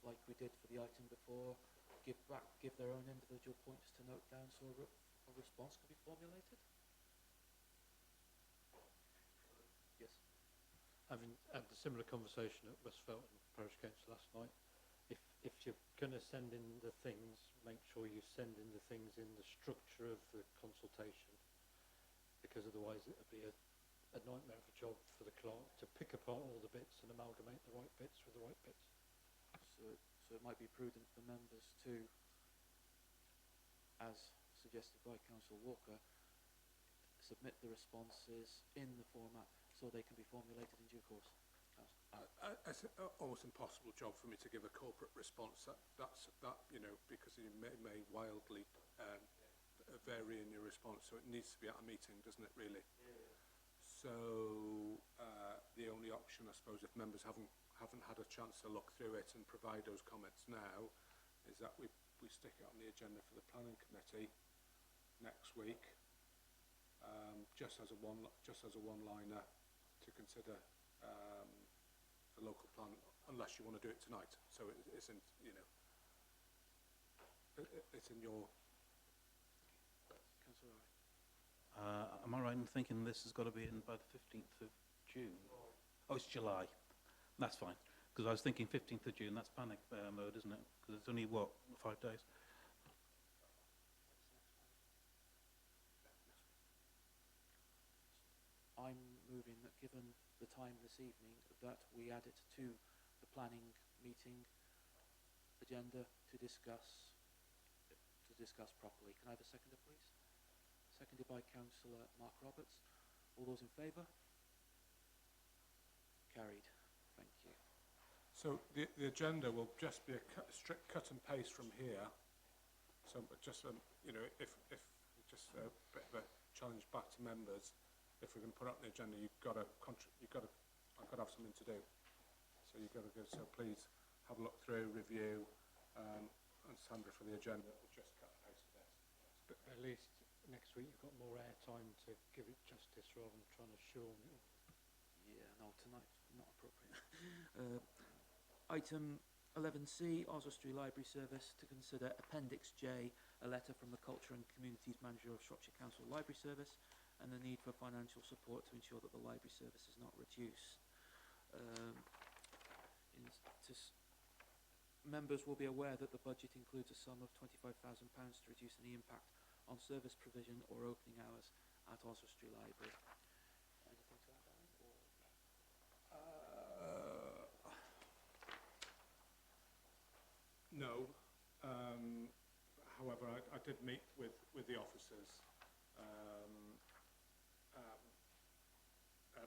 like we did for the item before, give their own individual points to note down so a response can be formulated? Yes. Having had a similar conversation at Westfelton Parish Council last night, if you're going to send in the things, make sure you send in the things in the structure of the consultation, because otherwise it would be a nightmare of a job for the clerk to pick apart all the bits and amalgamate the right bits with the right bits. So it might be prudent for members to, as suggested by Councillor Walker, submit the responses in the format so they can be formulated in due course. It's almost impossible job for me to give a corporate response. That you know, because you may wildly vary in your response. So it needs to be at a meeting, doesn't it? Really. Yeah. So the only option, I suppose, if members haven't had a chance to look through it and provide those comments now, is that we stick it on the agenda for the planning committee next week, just as a one-liner to consider. The local plan, unless you want to do it tonight. So it isn't, you know, it's in your... Councillor Am I right in thinking this has got to be in by the 15th of June? Oh, it's July. That's fine. Because I was thinking 15th of June, that's panic mode, isn't it? Because it's only, what, 5 days? I'm moving that, given the time this evening, that we add it to the planning meeting agenda to discuss properly. Can I have a seconder, please? seconded by Councillor Mark Roberts. All those in favour? Carried. Thank you. So the agenda will just be a strict cut and paste from here. So but just, you know, if just a bit of a challenge back to members, if we're going to put up the agenda, I've got to have something to do. So you've got to go, so please have a look through, review, and Sandra for the agenda, we'll just cut and paste this. But at least next week you've got more airtime to give it justice rather than trying to shorten it. Yeah, no, tonight's not appropriate. Item 11C, Oswestry Library Service, to consider Appendix J, a letter from the Culture and Communities Manager of Shropshire Council Library Service, and the need for financial support to ensure that the library service is not reduced. Members will be aware that the budget includes a sum of £25,000 to reduce any impact on service provision or opening hours at Oswestry Library. Anything to add, Alan? No. However, I did meet with the officers,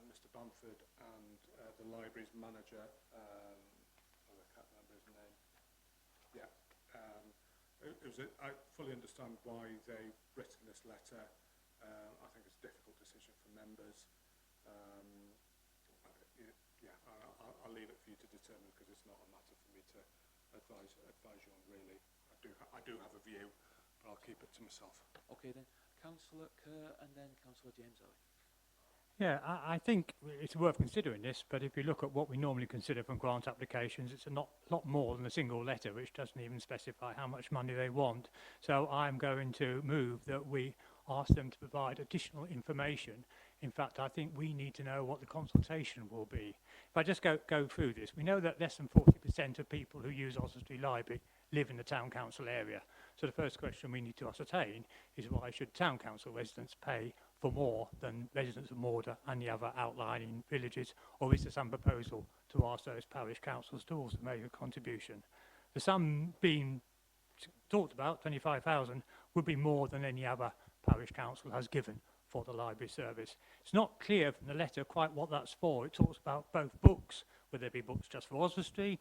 Mr. Bamford and the library's manager. I can't remember his name. Yeah. I fully understand why they've written this letter. I think it's a difficult decision for members. I'll leave it for you to determine because it's not a matter for me to advise you on, really. I do have a view, but I'll keep it to myself. Okay then, Councillor Kerr and then Councillor James Owen. Yeah, I think it's worth considering this, but if you look at what we normally consider from grant applications, it's a lot more than a single letter, which doesn't even specify how much money they want. So I'm going to move that we ask them to provide additional information. In fact, I think we need to know what the consultation will be. If I just go through this, we know that less than 40% of people who use Oswestry Library live in the town council area. So the first question we need to ascertain is why should town council residents pay for more than residents of Morda and the other outlying villages, or is there some proposal to ask those parish councils to also make a contribution? The sum being talked about, 25,000, would be more than any other parish council has given for the library service. It's not clear from the letter quite what that's for. It talks about both books, whether there be books just for Oswestry.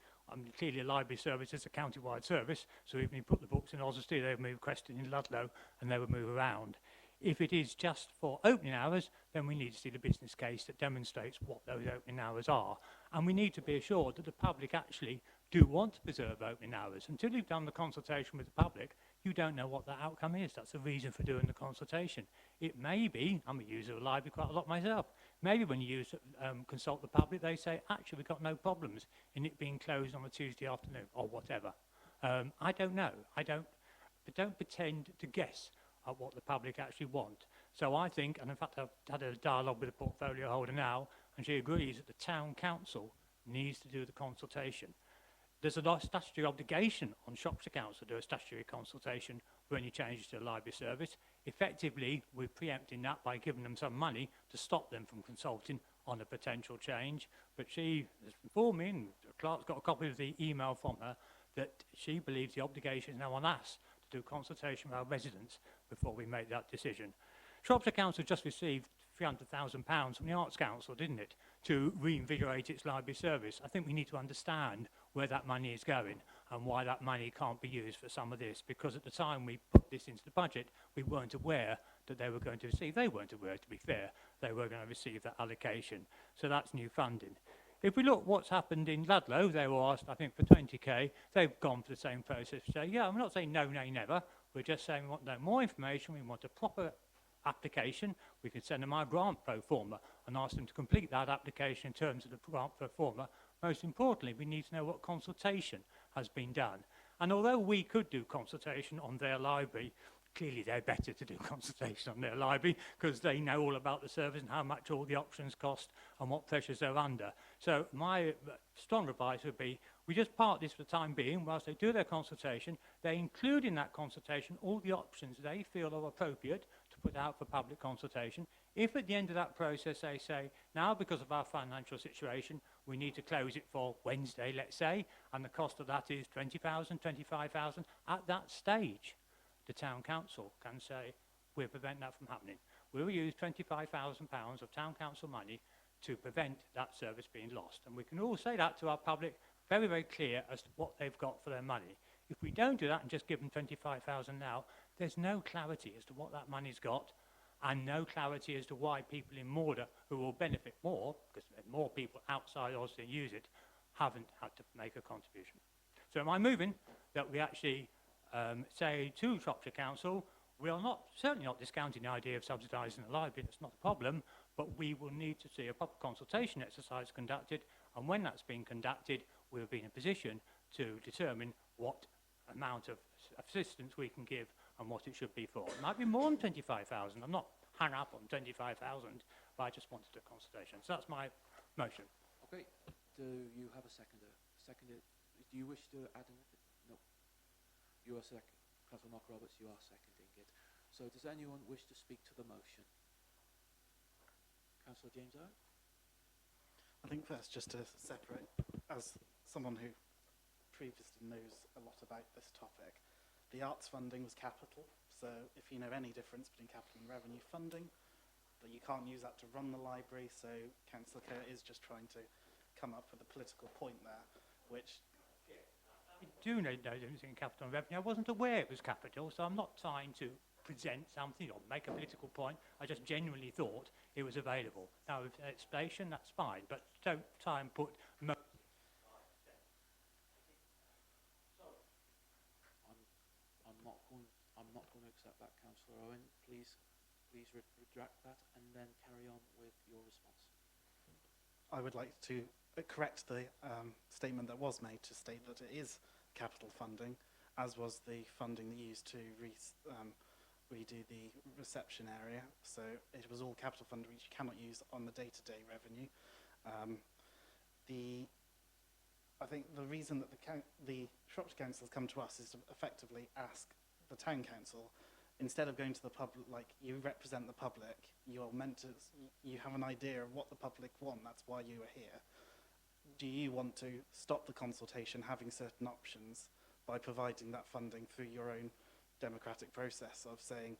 Clearly a library service is a county-wide service, so even if you put the books in Oswestry, they would move Creston in Ludlow and they would move around. If it is just for opening hours, then we need to see the business case that demonstrates what those opening hours are. And we need to be assured that the public actually do want to preserve opening hours. Until you've done the consultation with the public, you don't know what the outcome is. That's the reason for doing the consultation. It may be, I'm a user of the library quite a lot myself, maybe when you consult the public, they say, actually, we've got no problems in it being closed on a Tuesday afternoon or whatever. I don't know. But don't pretend to guess at what the public actually want. So I think, and in fact I've had a dialogue with the portfolio holder now, and she agrees that the town council needs to do the consultation. There's a statutory obligation on Shropshire Council to do a statutory consultation for any changes to the library service. Effectively, we're preempting that by giving them some money to stop them from consulting on a potential change. But she has informed me, and Clark's got a copy of the email from her, that she believes the obligation is now on us to do consultation with our residents before we make that decision. Shropshire Council just received £300,000 from the Arts Council, didn't it, to reinvigorate its library service. I think we need to understand where that money is going and why that money can't be used for some of this, because at the time we put this into the budget, we weren't aware that they were going to receive. They weren't aware, to be fair, they were going to receive that allocation. So that's new funding. If we look what's happened in Ludlow, they were asked, I think, for 20k. They've gone for the same process to say, yeah, I'm not saying no, nay, never. We're just saying we want no more information. We want a proper application. We can send them our grant pro forma and ask them to complete that application in terms of the grant pro forma. Most importantly, we need to know what consultation has been done. And although we could do consultation on their library, clearly they're better to do consultation on their library because they know all about the service and how much all the options cost and what pressures they're under. So my strong advice would be we just park this for the time being whilst they do their consultation. They include in that consultation all the options they feel are appropriate to put out for public consultation. If at the end of that process they say, now because of our financial situation, we need to close it for Wednesday, let's say, and the cost of that is 20,000, 25,000, at that stage, the town council can say, we'll prevent that from happening. We'll use £25,000 of town council money to prevent that service being lost. And we can all say that to our public very, very clear as to what they've got for their money. If we don't do that and just give them 25,000 now, there's no clarity as to what that money's got, and no clarity as to why people in Morda, who will benefit more, because there's more people outside Oslo use it, haven't had to make a contribution. So am I moving that we actually say to Shropshire Council, we are certainly not discounting the idea of subsidising the library, that's not a problem, but we will need to see a proper consultation exercise conducted, and when that's been conducted, we'll be in a position to determine what amount of assistance we can give and what it should be for. It might be more than 25,000. I'm not hung up on 25,000, but I just wanted a consultation. So that's my motion. Okay. Do you have a seconder? Do you wish to add anything? No. You are second. Councillor Mark Roberts, you are seconding it. So does anyone wish to speak to the motion? Councillor James Owen? I think first, just to separate, as someone who previously knows a lot about this topic, the arts funding was capital, so if you know any difference between capital and revenue funding, that you can't use that to run the library, so Councillor Kerr is just trying to come up with a political point there, which... We do know the difference in capital and revenue. I wasn't aware it was capital, so I'm not trying to present something or make a political point. I just genuinely thought it was available. Now, with explanation, that's fine, but don't try and put... I'm not going to accept that, Councillor Owen. Please retract that and then carry on with your response. I would like to correct the statement that was made to state that it is capital funding, as was the funding that used to redo the reception area. So it was all capital funding which you cannot use on the day-to-day revenue. I think the reason that the Shropshire Council has come to us is to effectively ask the town council, instead of going to the public, like you represent the public, you're meant to, you have an idea of what the public want, that's why you are here. Do you want to stop the consultation having certain options by providing that funding through your own democratic process of saying,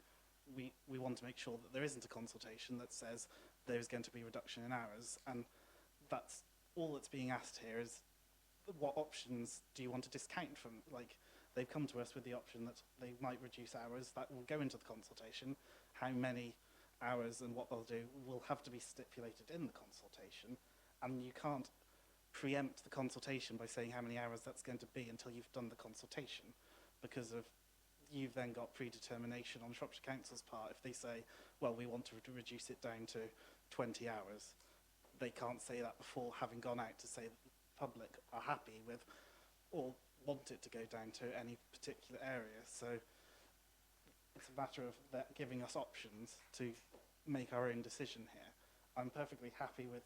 we want to make sure that there isn't a consultation that says there's going to be a reduction in hours, and that's all that's being asked here is what options do you want to discount from? Like, they've come to us with the option that they might reduce hours. That will go into the consultation. How many hours and what they'll do will have to be stipulated in the consultation. And you can't preempt the consultation by saying how many hours that's going to be until you've done the consultation, because of you've then got predetermination on Shropshire Council's part. If they say, well, we want to reduce it down to 20 hours, they can't say that before having gone out to say that the public are happy with or want it to go down to any particular area. So it's a matter of that giving us options to make our own decision here. I'm perfectly happy with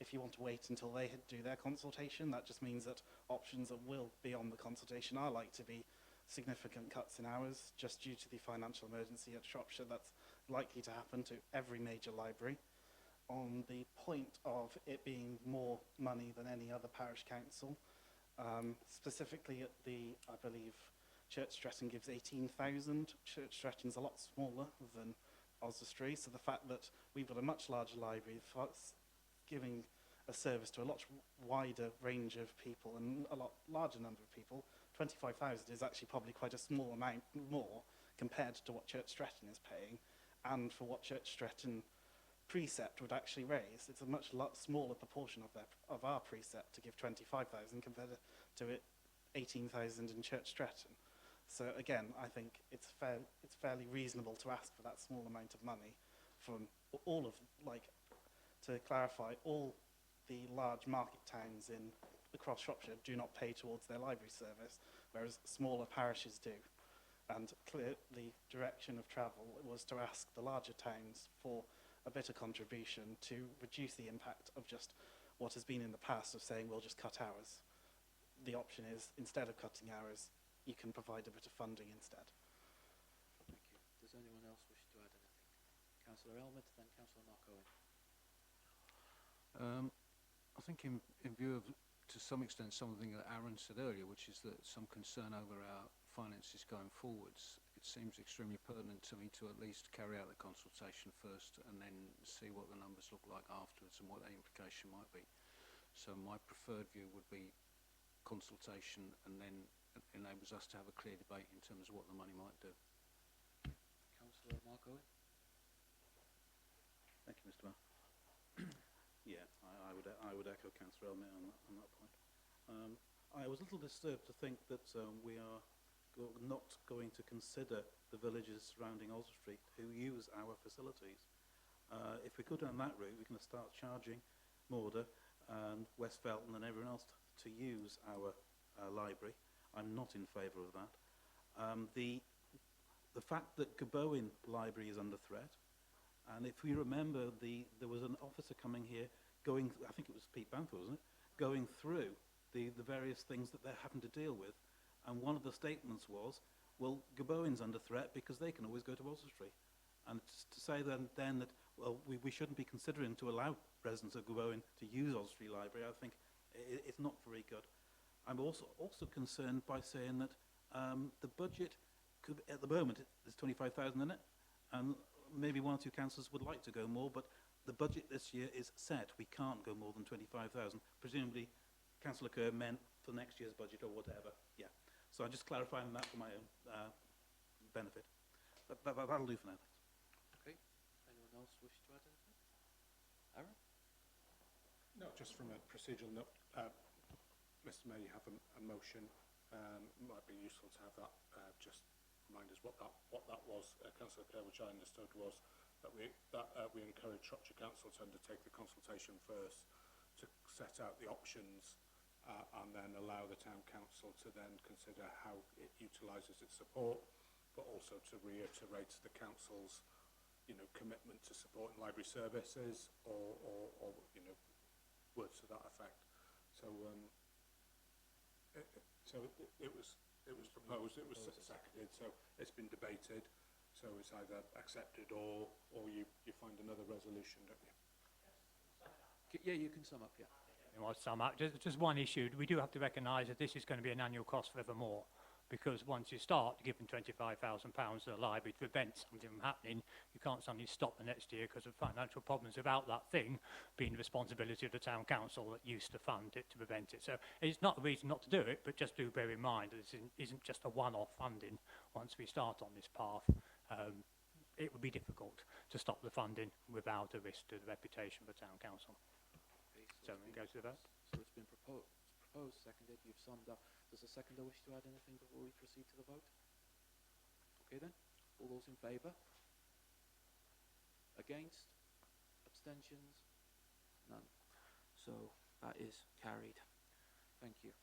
if you want to wait until they do their consultation, that just means that options that will be on the consultation are like to be significant cuts in hours, just due to the financial emergency at Shropshire that's likely to happen to every major library. On the point of it being more money than any other parish council, specifically at I believe Church Stretton gives 18,000. Church Stretton's a lot smaller than Oswestry, so the fact that we've got a much larger library giving a service to a lot wider range of people and a lot larger number of people, 25,000 is actually probably quite a small amount more compared to what Church Stretton is paying, and for what Church Stretton precept would actually raise. It's a much smaller proportion of our precept to give 25,000 compared to 18,000 in Church Stretton. So again, I think it's fairly reasonable to ask for that small amount of money from all of, like, to clarify, all the large market towns across Shropshire do not pay towards their library service, whereas smaller parishes do. And the direction of travel was to ask the larger towns for a bit of contribution to reduce the impact of just what has been in the past of saying we'll just cut hours. The option is, instead of cutting hours, you can provide a bit of funding instead. Thank you. Does anyone else wish to add anything? Councillor Elmett, then Councillor Mark Owen. I think in view of, to some extent, something that Aaron said earlier, which is that some concern over our finances going forwards, it seems extremely pertinent to me to at least carry out the consultation first and then see what the numbers look like afterwards and what the implication might be. So my preferred view would be consultation, and then it enables us to have a clear debate in terms of what the money might do. Councillor Mark Owen? Thank you, Mr. Mayor. Yeah, I would echo Councillor Elmer on that point. I was a little disturbed to think that we are not going to consider the villages surrounding Oswald Street who use our facilities. If we go down that route, we're going to start charging Morda and West Felton and everyone else to use our library. I'm not in favour of that. The fact that Gabowen Library is under threat, and if we remember, there was an officer coming here going, I think it was Pete Bamford, wasn't it, going through the various things that they're having to deal with. And one of the statements was, well, Gabowen's under threat because they can always go to Oswestry. And to say then that, well, we shouldn't be considering to allow residents of Gabowen to use Oswestry Library, I think it's not very good. I'm also concerned by saying that the budget could, at the moment, there's 25,000 in it, and maybe one or two councillors would like to go more, but the budget this year is set. We can't go more than 25,000. Presumably, Councillor Kerr meant for next year's budget or whatever. Yeah. So I'm just clarifying that for my own benefit. That'll do for now. Okay. Anyone else wish to add anything? Aaron? No, just from a procedural note, Mr. Mayor, you have a motion. Might be useful to have that. Just remind us what that was, Councillor Kerr, which I understood was that we encourage Shropshire Council to undertake the consultation first to set out the options and then allow the Town Council to then consider how it utilises its support, but also to reiterate the Council's, commitment to supporting library services or words to that effect. So, it was proposed, it was seconded, so it's been debated. So it's either accepted or you find another resolution, don't you? Yeah, you can sum up, yeah. Well, sum up. Just one issue. We do have to recognise that this is going to be an annual cost forevermore, because once you start giving £25,000 to the library to prevent something from happening, you can't suddenly stop the next year because of financial problems without that thing being the responsibility of the Town Council that used to fund it to prevent it. So it's not a reason not to do it, but just do bear in mind that this isn't just a one-off funding. Once we start on this path, it would be difficult to stop the funding without a risk to the reputation of the Town Council. Okay, So we go to the vote. So it's been proposed, seconded, you've summed up. Does the seconder wish to add anything before we proceed to the vote? Okay then, all those in favour? Against? Abstentions? None. So that is carried. Thank you.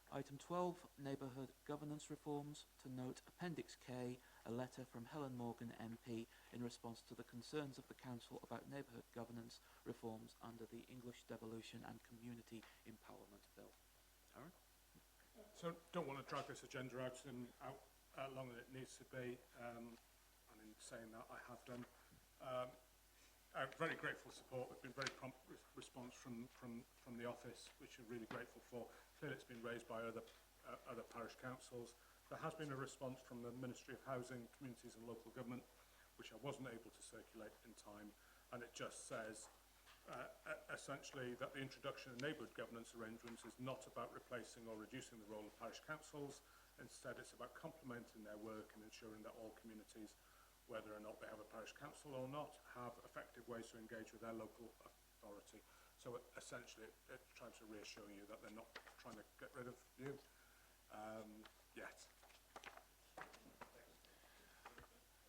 Item 12, Neighbourhood Governance Reforms. To note Appendix K, a letter from Helen Morgan MP in response to the concerns of the Council about neighbourhood governance reforms under the English Devolution and Community Empowerment Bill. Aaron? So don't want to drag this agenda out longer than it needs to be, and in saying that I have done. Very grateful support. There's been very prompt response from the office, which we're really grateful for. Clearly it's been raised by other parish councils. There has been a response from the Ministry of Housing, Communities and Local Government, which I wasn't able to circulate in time, and it just says essentially that the introduction of neighbourhood governance arrangements is not about replacing or reducing the role of parish councils. Instead, it's about complementing their work and ensuring that all communities, whether or not they have a parish council or not, have effective ways to engage with their local authority. So essentially, it tries to reassure you that they're not trying to get rid of you yet.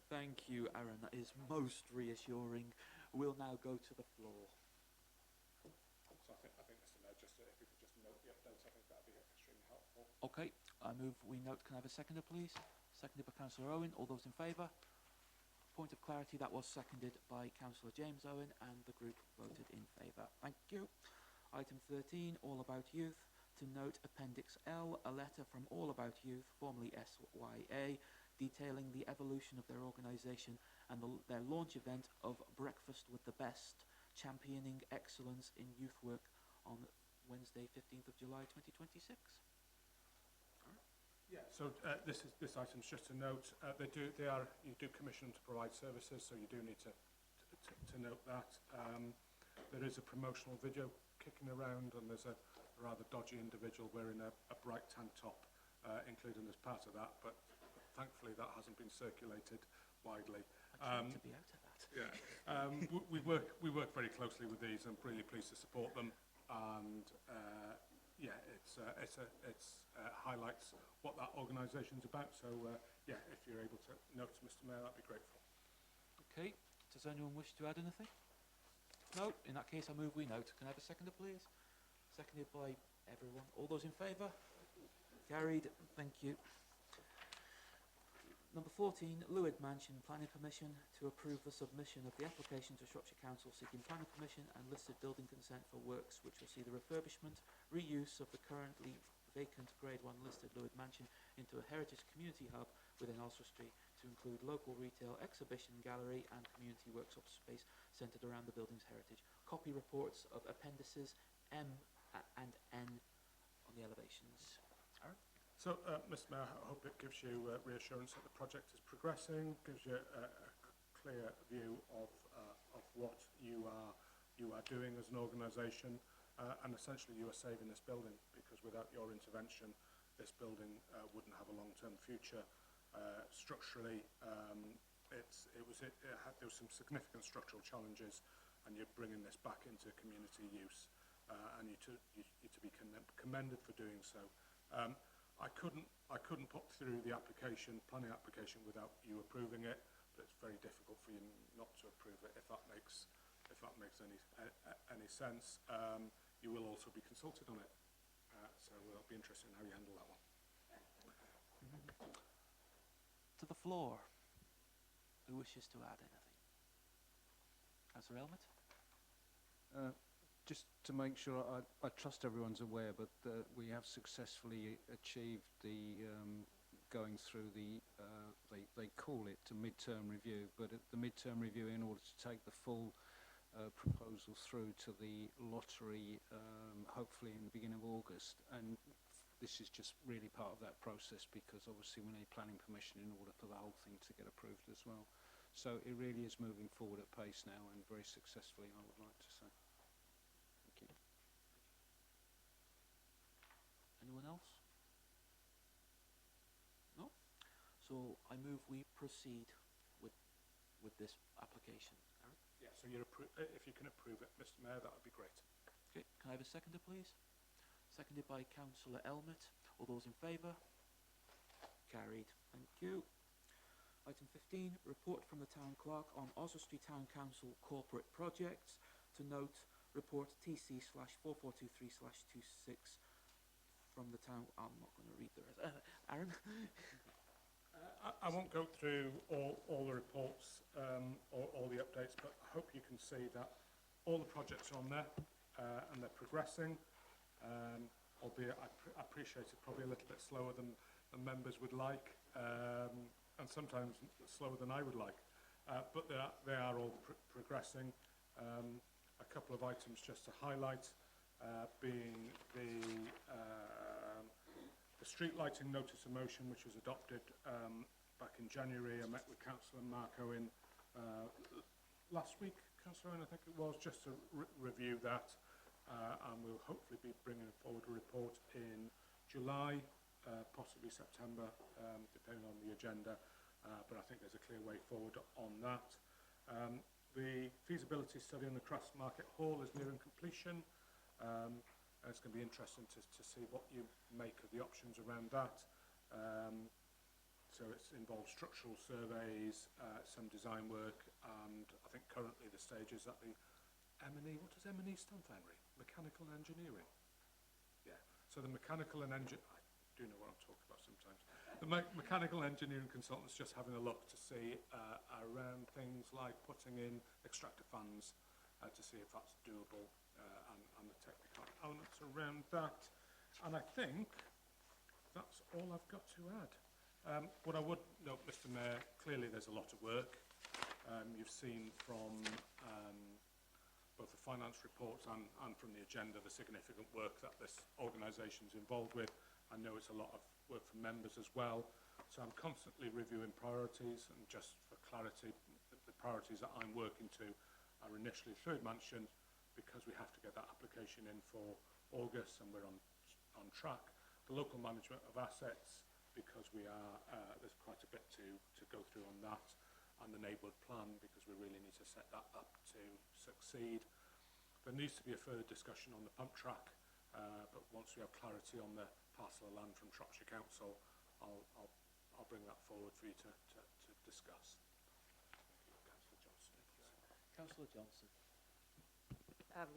Thank you, Aaron. That is most reassuring. We'll now go to the floor. So I think Mr. Mayor, just if you could just note the updates, I think that would be extremely helpful. Okay, I move we note. Can I have a seconder, please? Seconded by Councillor Owen. All those in favour? Point of clarity, that was seconded by Councillor James Owen and the group voted in favour. Thank you. Item 13, All About Youth. To note Appendix L, a letter from All About Youth, formerly SYA, detailing the evolution of their organisation and their launch event of Breakfast with the Best, championing excellence in youth work on Wednesday, 15th of July 2026. Yeah, so this item's just a note. You do commission them to provide services, so you do need to note that. There is a promotional video kicking around, and there's a rather dodgy individual wearing a bright tank top included as part of that, but thankfully that hasn't been circulated widely. I'd like to be out of that. Yeah, we work very closely with these. I'm really pleased to support them, and yeah, it highlights what that organisation's about. So yeah, if you're able to note, Mr. Mayor, that'd be grateful. Okay. Does anyone wish to add anything? No. In that case, I move we note. Can I have a seconder, please? Seconded by everyone. All those in favour? Carried. Thank you. Number 14, Lewid Mansion planning permission to approve the submission of the application to Shropshire Council seeking planning permission and listed building consent for works which will see the refurbishment, reuse of the currently vacant Grade 1 listed Lewid Mansion into a heritage community hub within Oswestry to include local retail, exhibition, gallery and community workshop space centred around the building's heritage. Copy reports of appendices M and N on the elevations. Aaron? So, Mr. Mayor, I hope it gives you reassurance that the project is progressing, gives you a clear view of what you are doing as an organisation, and essentially you are saving this building, because without your intervention, this building wouldn't have a long-term future. Structurally, there was some significant structural challenges, and you're bringing this back into community use, and you're to be commended for doing so. I couldn't put through the planning application without you approving it, but it's very difficult for you not to approve it, if that makes any sense. You will also be consulted on it, so it'll be interesting how you handle that one. To the floor. Who wishes to add anything? Councillor Elmett? Just to make sure, I trust everyone's aware, but we have successfully achieved the going through the, they call it a mid-term review, but at the mid-term review, in order to take the full proposal through to the lottery, hopefully in the beginning of August. And this is just really part of that process, because obviously we need planning permission in order for the whole thing to get approved as well. So it really is moving forward at pace now, and very successfully, I would like to say. Anyone else? No? So I move we proceed with this application. Aaron? Yeah, so if you can approve it, Mr. Mayor, that would be great. Okay, can I have a seconder, please? Seconded by Councillor Elmett. All those in favour? Carried. Thank you. Item 15, report from the Town Clerk on Oswestry Town Council corporate projects. To note, report TC/4423/26 from the town. I'm not going to read the rest. Aaron? I won't go through all the reports or all the updates, but I hope you can see that all the projects are on there and they're progressing, albeit I appreciate it probably a little bit slower than members would like, and sometimes slower than I would like, but they are all progressing. A couple of items just to highlight, being the street lighting notice of motion, which was adopted back in January. I met with Councillor Mark Owen last week, Councillor Owen, I think it was, just to review that, and we'll hopefully be bringing forward a report in July, possibly September, depending on the agenda, but I think there's a clear way forward on that. The feasibility study on the Crafts Market Hall is nearing completion. It's going to be interesting to see what you make of the options around that. So it involves structural surveys, some design work, and I think currently the stage is at the M&E. What does M&E stand for, Henry? Mechanical Engineering. Yeah. So the mechanical and I do know what I'm talking about sometimes. The mechanical engineering consultants just having a look to see around things like putting in extractor fans to see if that's doable, and the technical elements around that. And I think that's all I've got to add. What I would note, Mr. Mayor, clearly there's a lot of work. You've seen from both the finance reports and from the agenda the significant work that this organisation is involved with. I know it's a lot of work for members as well. So I'm constantly reviewing priorities, and just for clarity, the priorities that I'm working to are initially Third Mansion, because we have to get that application in for August, and we're on track. The local management of assets, because we are there's quite a bit to go through on that, and the neighbourhood plan, because we really need to set that up to succeed. There needs to be a further discussion on the pump track, but once we have clarity on the parcel of land from Shropshire Council, I'll bring that forward for you to discuss. Councillor Johnson. Councillor Johnson.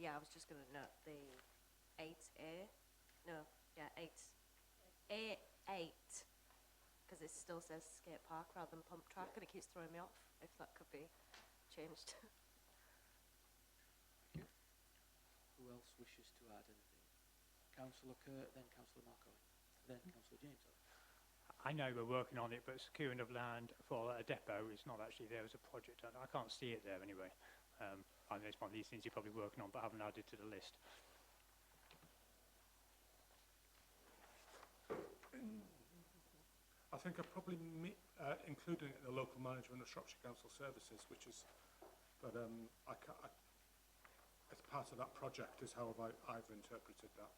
Yeah, I was just going to note the 8A. No, yeah, 8. Because it still says skate park rather than pump track, and it keeps throwing me off. If that could be changed. Thank you. Who else wishes to add anything? Councillor Kerr, then Councillor Marco, then Councillor James. I know we're working on it, but securing of land for a depot is not actually there as a project. I can't see it there anyway. I know it's one of these things you're probably working on, but haven't added to the list. I think I probably including it in the local management of Shropshire Council Services, which is, but as part of that project is how I've interpreted that.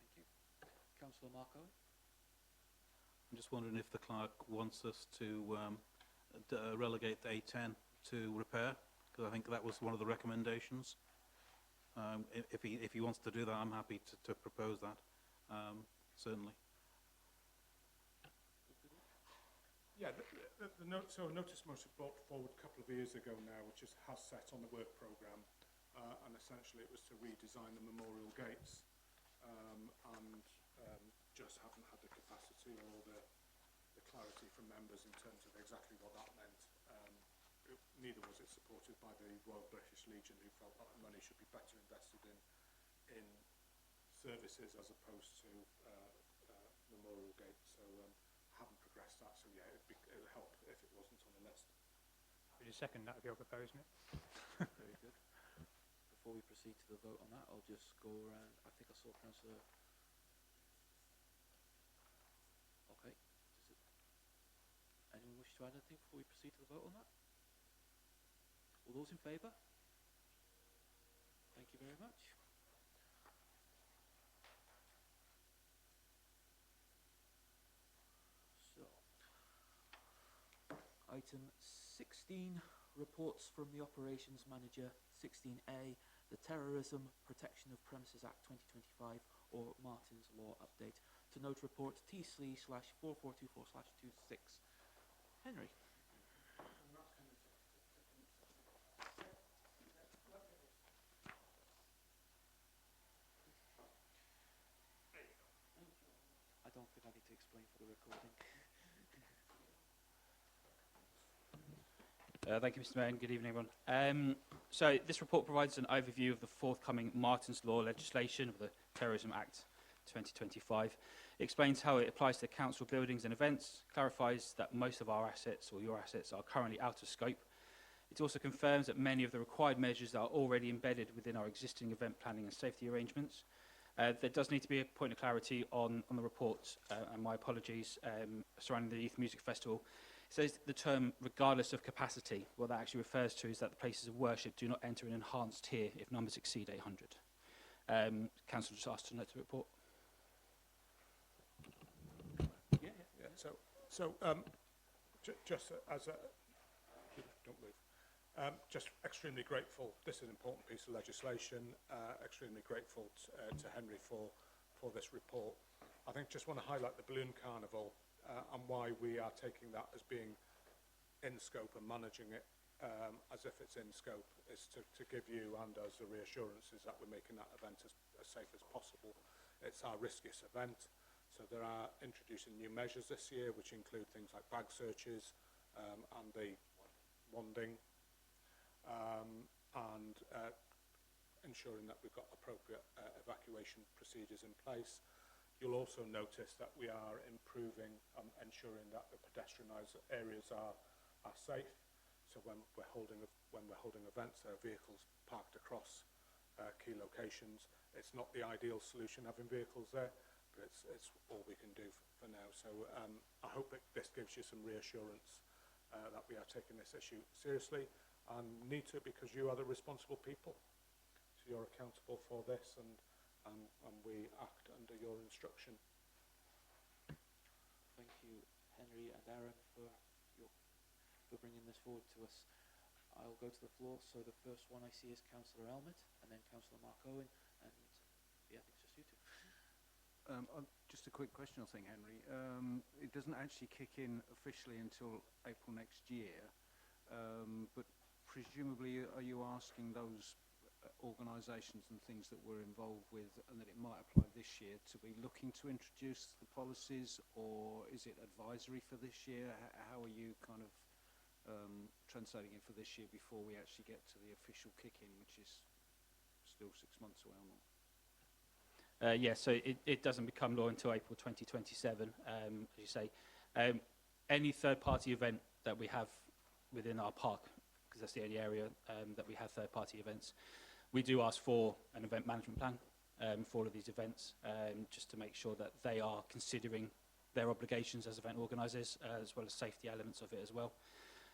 Thank you. Councillor Marco. I'm just wondering if the clerk wants us to relegate the A10 to repair, because I think that was one of the recommendations. If he wants to do that, I'm happy to propose that, certainly. Yeah, so a notice motion brought forward a couple of years ago now, which has set on the work programme, and essentially it was to redesign the memorial gates, and just haven't had the capacity or the clarity from members in terms of exactly what that meant. Neither was it supported by the Royal British Legion, who felt that the money should be better invested in services as opposed to memorial gates. So haven't progressed that. So yeah, it'd help if it wasn't on the list. Happy to second that if you're proposing it. Very good. Before we proceed to the vote on that, I'll just go around. I think I saw Councillor. Okay. Anyone wish to add anything before we proceed to the vote on that? All those in favour? Thank you very much. So, item 16, reports from the Operations Manager. 16A, the Terrorism Protection of Premises Act 2025, or Martin's Law update. To note report T/4424/26. Henry. I don't think I need to explain for the recording. Thank you, Mr. Mayor, and good evening, everyone. So this report provides an overview of the forthcoming Martin's Law legislation of the Terrorism Act 2025. It explains how it applies to council buildings and events, clarifies that most of our assets, or your assets, are currently out of scope. It also confirms that many of the required measures are already embedded within our existing event planning and safety arrangements. There does need to be a point of clarity on the report, and my apologies, surrounding the Youth Music Festival. It says the term regardless of capacity. What that actually refers to is that the places of worship do not enter an enhanced tier if numbers exceed 800. Council just asked to note the report. Yeah. So just as a, don't move. Just extremely grateful. This is an important piece of legislation. Extremely grateful to Henry for this report. I think just want to highlight the Balloon Carnival and why we are taking that as being in scope and managing it as if it's in scope, is to give you and us the reassurances that we're making that event as safe as possible. It's our riskiest event, so there are introducing new measures this year, which include things like bag searches and the wanding, and ensuring that we've got appropriate evacuation procedures in place. You'll also notice that we are improving, ensuring that the pedestrianised areas are safe. So when we're holding events, there are vehicles parked across key locations. It's not the ideal solution having vehicles there, but it's all we can do for now. So I hope that this gives you some reassurance that we are taking this issue seriously, and need to, because you are the responsible people. So you're accountable for this, and we act under your instruction. Thank you, Henry and Aaron, for bringing this forward to us. I'll go to the floor. So the first one I see is Councillor Elmett, and then Councillor Mark Owen, and yeah, I think it's just you two. Just a quick question, I think, Henry. It doesn't actually kick in officially until April next year, but presumably are you asking those organisations and things that we're involved with and that it might apply this year to be looking to introduce the policies, or is it advisory for this year? How are you kind of translating it for this year before we actually get to the official kick-in, which is still 6 months away or more? Yeah, so it doesn't become law until April 2027, as you say. Any third-party event that we have within our park, because that's the only area that we have third-party events, we do ask for an event management plan for all of these events, just to make sure that they are considering their obligations as event organisers, as well as safety elements of it as well.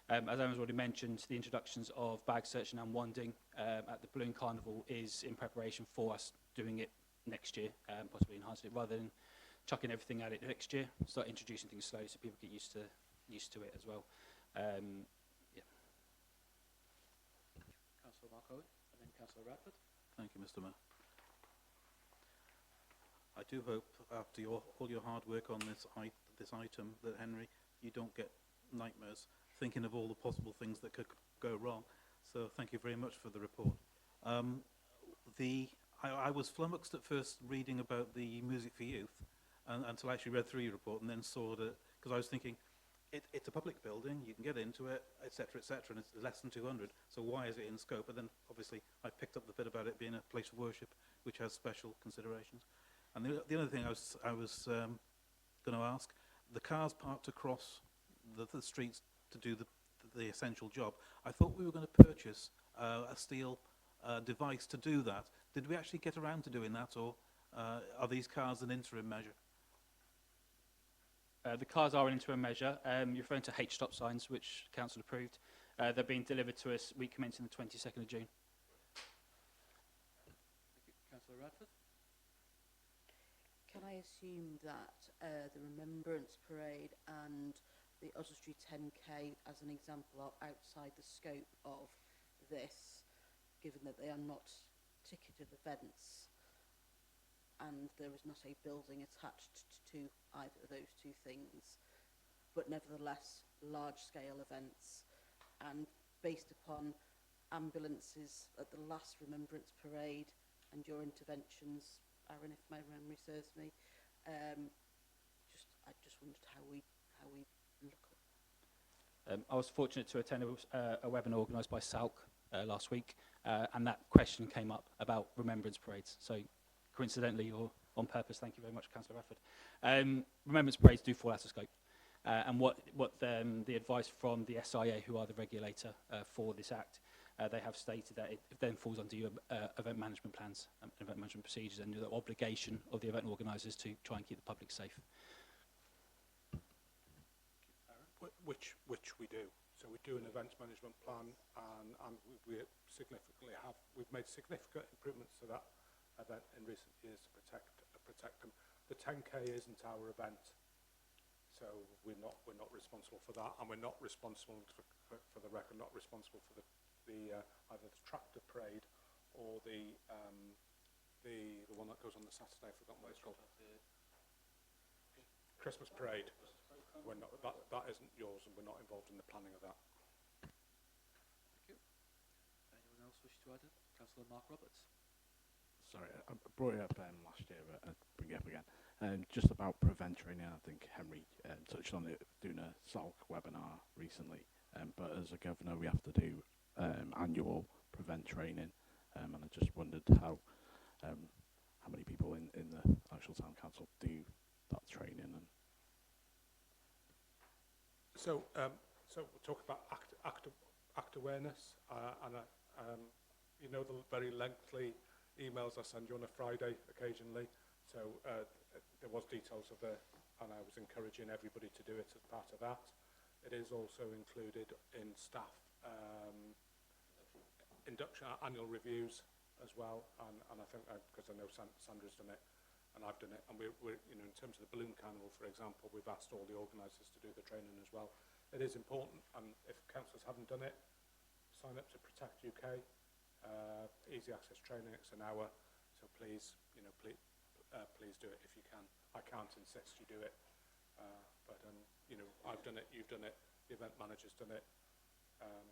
As Aaron's already mentioned, the introductions of bag searching and wanding at the Balloon Carnival is in preparation for us doing it next year, possibly enhancing it, rather than chucking everything at it next year. Start introducing things slowly so people get used to it as well. Yeah. Councillor Mark Owen, and then Councillor Radford. Thank you, Mr. Mayor. I do hope, after all your hard work on this item, that, Henry, you don't get nightmares thinking of all the possible things that could go wrong. So thank you very much for the report. I was flummoxed at first reading about the Music for Youth, until I actually read through your report and then saw that, because I was thinking, it's a public building, you can get into it, etc., and it's less than 200, so why is it in scope? And then, obviously, I picked up the bit about it being a place of worship, which has special considerations. And the other thing I was going to ask, the cars parked across the streets to do the essential job, I thought we were going to purchase a steel device to do that. Did we actually get around to doing that, or are these cars an interim measure? The cars are an interim measure. You're referring to H-stop signs, which Council approved. They're being delivered to us week commencing the 22nd of June. Thank you. Councillor Radford? Can I assume that the Remembrance Parade and the Oswestry 10K, as an example, are outside the scope of this, given that they are not ticketed events and there is not a building attached to either of those two things, but nevertheless large-scale events? And based upon ambulances at the last Remembrance Parade and your interventions, Aaron, if my memory serves me, I just wondered how we look at. I was fortunate to attend a webinar organised by SALC last week, and that question came up about remembrance parades. So, coincidentally or on purpose, thank you very much, Councillor Radford. Remembrance parades do fall out of scope, and what the advice from the SIA, who are the regulator for this Act, they have stated that it then falls under your event management plans, event management procedures, and the obligation of the event organisers to try and keep the public safe. Which we do. So we do an events management plan, and we've made significant improvements to that event in recent years to protect them. The 10K isn't our event, so we're not responsible for that, and we're not responsible for the record, not responsible for either the tractor parade or the one that goes on the Saturday. I've forgotten what it's called. Christmas parade. We're not, that isn't yours, and we're not involved in the planning of that. Thank you. Anyone else wish to add it? Councillor Mark Roberts. Sorry, I brought it up last year, but I'll bring it up again. Just about prevent training, I think Henry touched on it doing a SALC webinar recently. But as a governor, we have to do annual prevent training, and I just wondered how many people in the actual town council do that training. And so we'll talk about act awareness, and you know the very lengthy emails I send you on a Friday occasionally. So there was details of and I was encouraging everybody to do it as part of that. It is also included in staff induction, annual reviews as well, and I think, because I know Sandra's done it, and I've done it, and we're you know, in terms of the balloon carnival, for example, we've asked all the organisers to do the training as well. It is important, and if councillors haven't done it, sign up to Protect UK, easy access training, it's an hour, so please, you know, please do it if you can. I can't insist you do it, but you know, I've done it, you've done it, the event manager's done it, and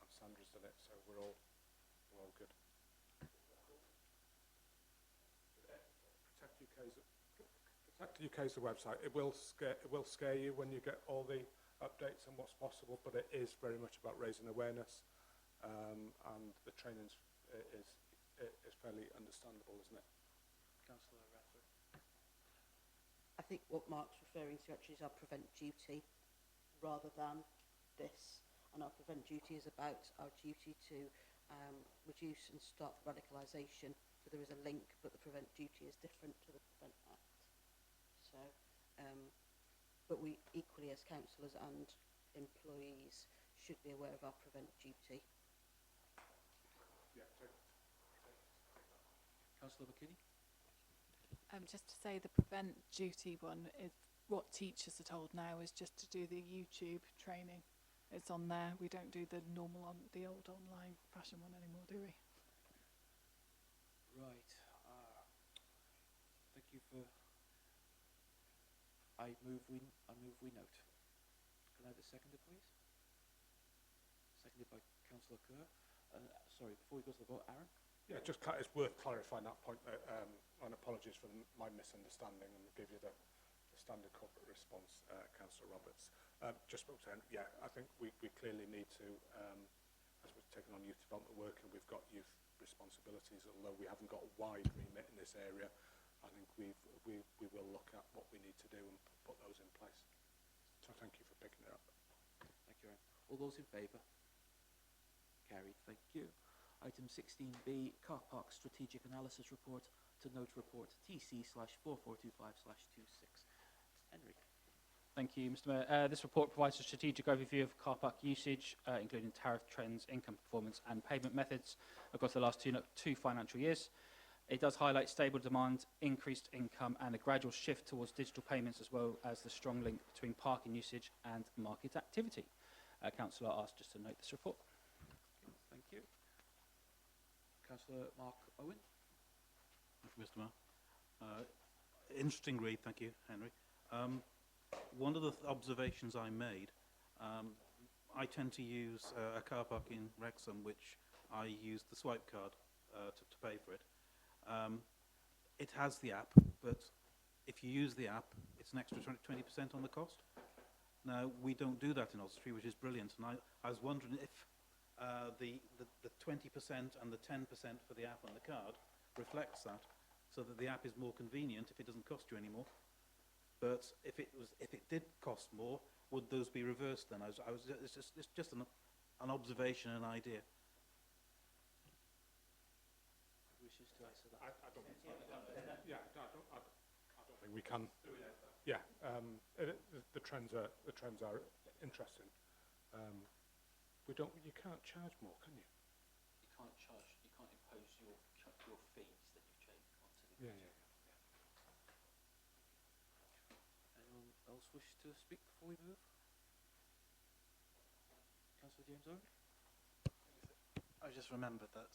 Sandra's done it, so we're all good. Protect UK is the website. It will scare you when you get all the updates and what's possible, but it is very much about raising awareness, and the training is fairly understandable, isn't it? Councillor Radford. I think what Mark's referring to actually is our prevent duty rather than this. And our prevent duty is about our duty to reduce and stop radicalisation. So there is a link, but the prevent duty is different to the Prevent Act. So, but we equally as councillors and employees should be aware of our prevent duty. Yeah, Councillor McKinney. Just to say, the prevent duty one is what teachers are told now is just to do the YouTube training. It's on there. We don't do the normal the old online fashion one anymore, do we? Right. Thank you for. I move we note. Can I have a seconder, please? Seconded by Councillor Kerr. Sorry, before we go to the vote, Aaron. Yeah, just it's worth clarifying that point. And apologies for my misunderstanding, and give you the standard corporate response, Councillor Roberts. Just spoke to him. Yeah, I think we clearly need to, as we've taken on youth development work and we've got youth responsibilities, although we haven't got a wide remit in this area, I think we will look at what we need to do and put those in place. So thank you for picking it up. Thank you, Aaron. All those in favour? Carried. Thank you. Item 16B, Car Park Strategic Analysis Report to Note Report TC/4425/26. Henry. Thank you, Mr. Mayor. This report provides a strategic overview of car park usage, including tariff trends, income performance and payment methods across the last two financial years. It does highlight stable demand, increased income and a gradual shift towards digital payments, as well as the strong link between parking usage and market activity. Councillor asked just to note this report. Thank you. Councillor Mark Owen. Thank you, Mr. Mayor. Interesting read, thank you, Henry. One of the observations I made, I tend to use a car park in Wrexham, which I use the swipe card to pay for it. It has the app, but if you use the app, it's an extra 20% on the cost. Now, we don't do that in Oswestry, which is brilliant, and I was wondering if the 20% and the 10% for the app and the card reflects that, so that the app is more convenient if it doesn't cost you any more. But if it did cost more, would those be reversed then? It's just an observation, an idea. Wishes to answer that? I don't think we can. Yeah, the trends are interesting. You can't charge more, can you? You can't impose your fees that you've changed onto the Yeah. Anyone else wish to speak before we move? Councillor James Owen? I just remembered that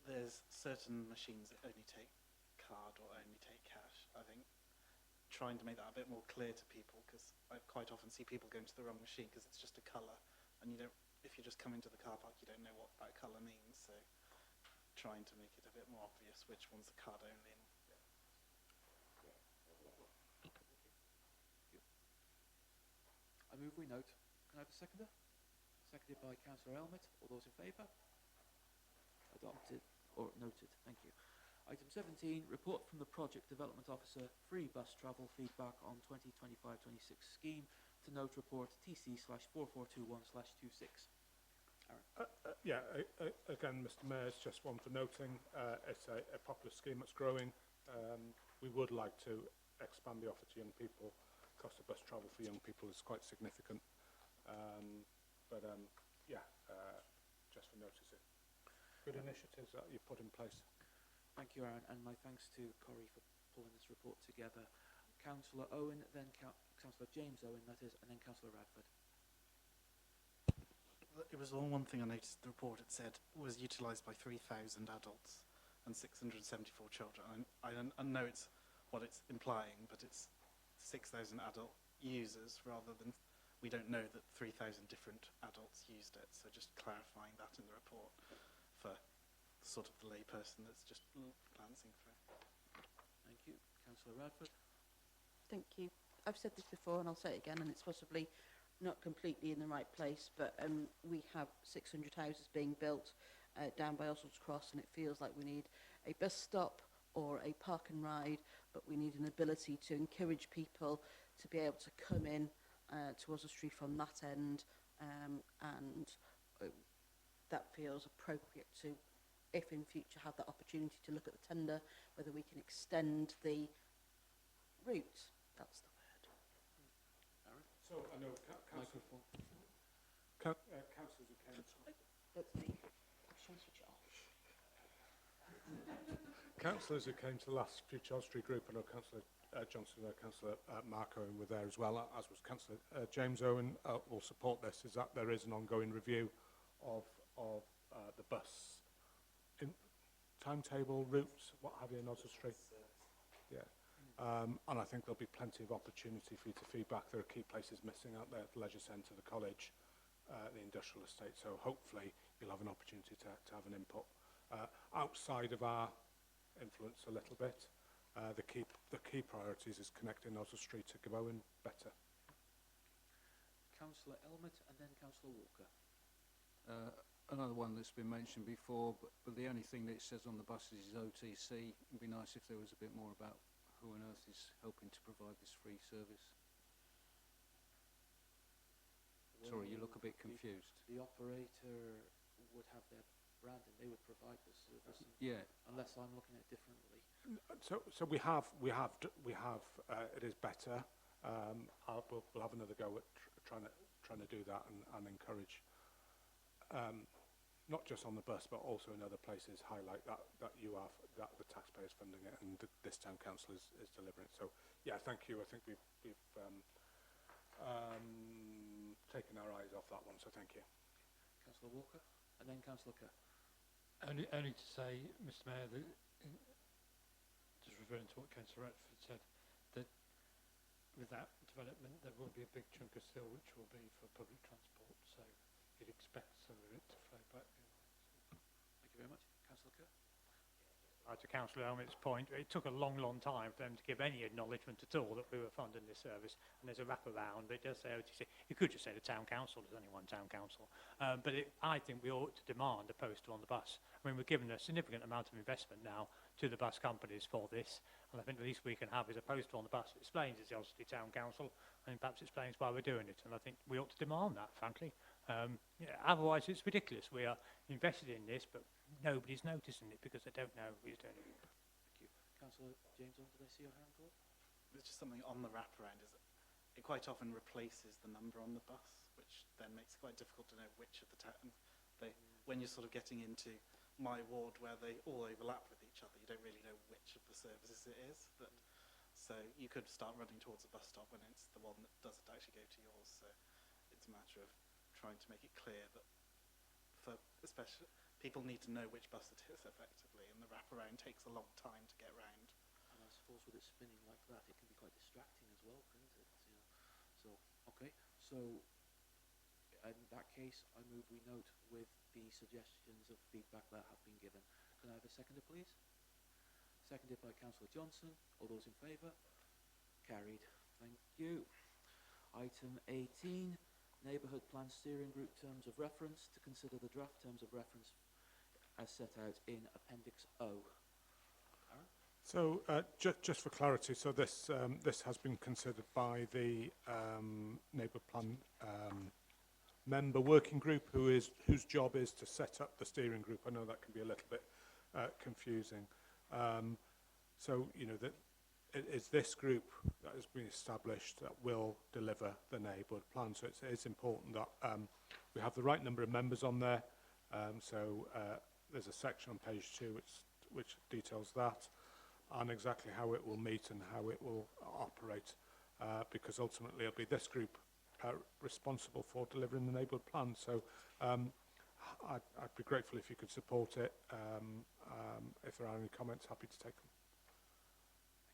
there's certain machines that only take card or only take cash. I think trying to make that a bit more clear to people, because I quite often see people going to the wrong machine because it's just a colour, and if you just come into the car park, you don't know what that colour means. So trying to make it a bit more obvious which one's the card only. I move we note. Can I have a seconder? Seconded by Councillor Elmet. All those in favour? Adopted or noted. Thank you. Item 17, report from the Project Development Officer, free bus travel feedback on 2025-26 scheme to note report TC/4421/26. Again, Mr Mayor, it's just one for noting. It's a popular scheme that's growing. We would like to expand the offer to young people. Cost of bus travel for young people is quite significant. Just for noticing. Good initiatives that you've put in place. Thank you, Aaron, and my thanks to Corrie for pulling this report together. Councillor Owen, then Councillor James Owen, that is, and then Councillor Radford. It was one thing I noticed in the report. It said was utilised by 3,000 adults and 674 children. I know it's what it's implying, but it's 6,000 adult users rather than, we don't know that 3,000 different adults used it. So just clarifying that in the report for sort of the layperson that's just glancing through. Thank you. Councillor Radford. Thank you. I've said this before and I'll say it again, and it's possibly not completely in the right place, but we have 600 houses being built down by Oswald's Cross, and it feels like we need a bus stop or a park and ride, but we need an ability to encourage people to be able to come in to Oswald Street from that end, and that feels appropriate to, if in future have that opportunity to look at the tender, whether we can extend the route. That's the word. Aaron? So I know Microphone. councillors who came. That's me. Shall I switch it off? Councillors who came to the last Future Oswald Street group, I know Councillor Johnson and Councillor Mark Owen were there as well, as was Councillor James Owen, will support this, is that there is an ongoing review of the bus timetable, routes, what have you in Oswald Street. Yeah. And I think there'll be plenty of opportunity for you to feedback. There are key places missing out there at the leisure centre, the college, the industrial estate. So hopefully you'll have an opportunity to have an input. Outside of our influence a little bit, the key priorities is connecting Oswald Street to Gowen better. Councillor Elmett and then Councillor Walker. Another one that's been mentioned before, but the only thing that it says on the buses is OTC. It would be nice if there was a bit more about who on earth is helping to provide this free service. Sorry, you look a bit confused. The operator would have their brand and they would provide the service. Yeah. Unless I'm looking at it differently. So we have it is better. We'll have another go at trying to do that and encourage. Not just on the bus, but also in other places, highlight that that the taxpayers funding it, and this town council is delivering it. So, yeah, thank you. I think we've taken our eyes off that one. So, thank you. Councillor Walker, and then Councillor Kerr. Only to say, Mr Mayor, that just referring to what Councillor Radford said, that with that development, there will be a big chunk of steel which will be for public transport. So, you'd expect some of it to flow back the other way. Thank you very much. Councillor Kerr. To Councillor Elmett's point, it took a long time for them to give any acknowledgement at all that we were funding this service. And there's a wraparound. It does say OTC. You could just say the town council. There's only one town council. But I think we ought to demand a poster on the bus. I mean, we're given a significant amount of investment now to the bus companies for this. And I think the least we can have is a poster on the bus that explains it's the Oswald Town Council and perhaps explains why we're doing it. And I think we ought to demand that, frankly. Otherwise, it's ridiculous. We are invested in this, but nobody's noticing it because they don't know who's doing it. Thank you. Councillor James, did I see your hand go up? There's just something on the wraparound. Is it quite often replaces the number on the bus, which then makes it quite difficult to know which of the town. When you're sort of getting into my ward where they all overlap with each other, you don't really know which of the services it is. So you could start running towards a bus stop when it's the one that doesn't actually go to yours. So it's a matter of trying to make it clear that for especially people need to know which bus it is effectively, and the wraparound takes a long time to get round. And I suppose with it spinning like that, it can be quite distracting as well, can't it? So, okay. So, in that case, I move we note with the suggestions of feedback that have been given. Can I have a seconder, please? Seconded by Councillor Johnson. All those in favour? Carried. Thank you. Item 18. Neighbourhood Plan Steering Group Terms of Reference, to consider the draft Terms of Reference as set out in Appendix O. Aaron? So just for clarity, so this member working group whose job is to set up the steering group. I know that can be a little bit confusing. So, you know, that it is this group that has been established that will deliver the neighbourhood plan. So it's important that we have the right number of members on there. There's a section on page 2 which details that, and exactly how it will meet and how it will operate, because ultimately it'll be this group responsible for delivering the neighbourhood plan. So I'd be grateful if you could support it. If there are any comments, happy to take them.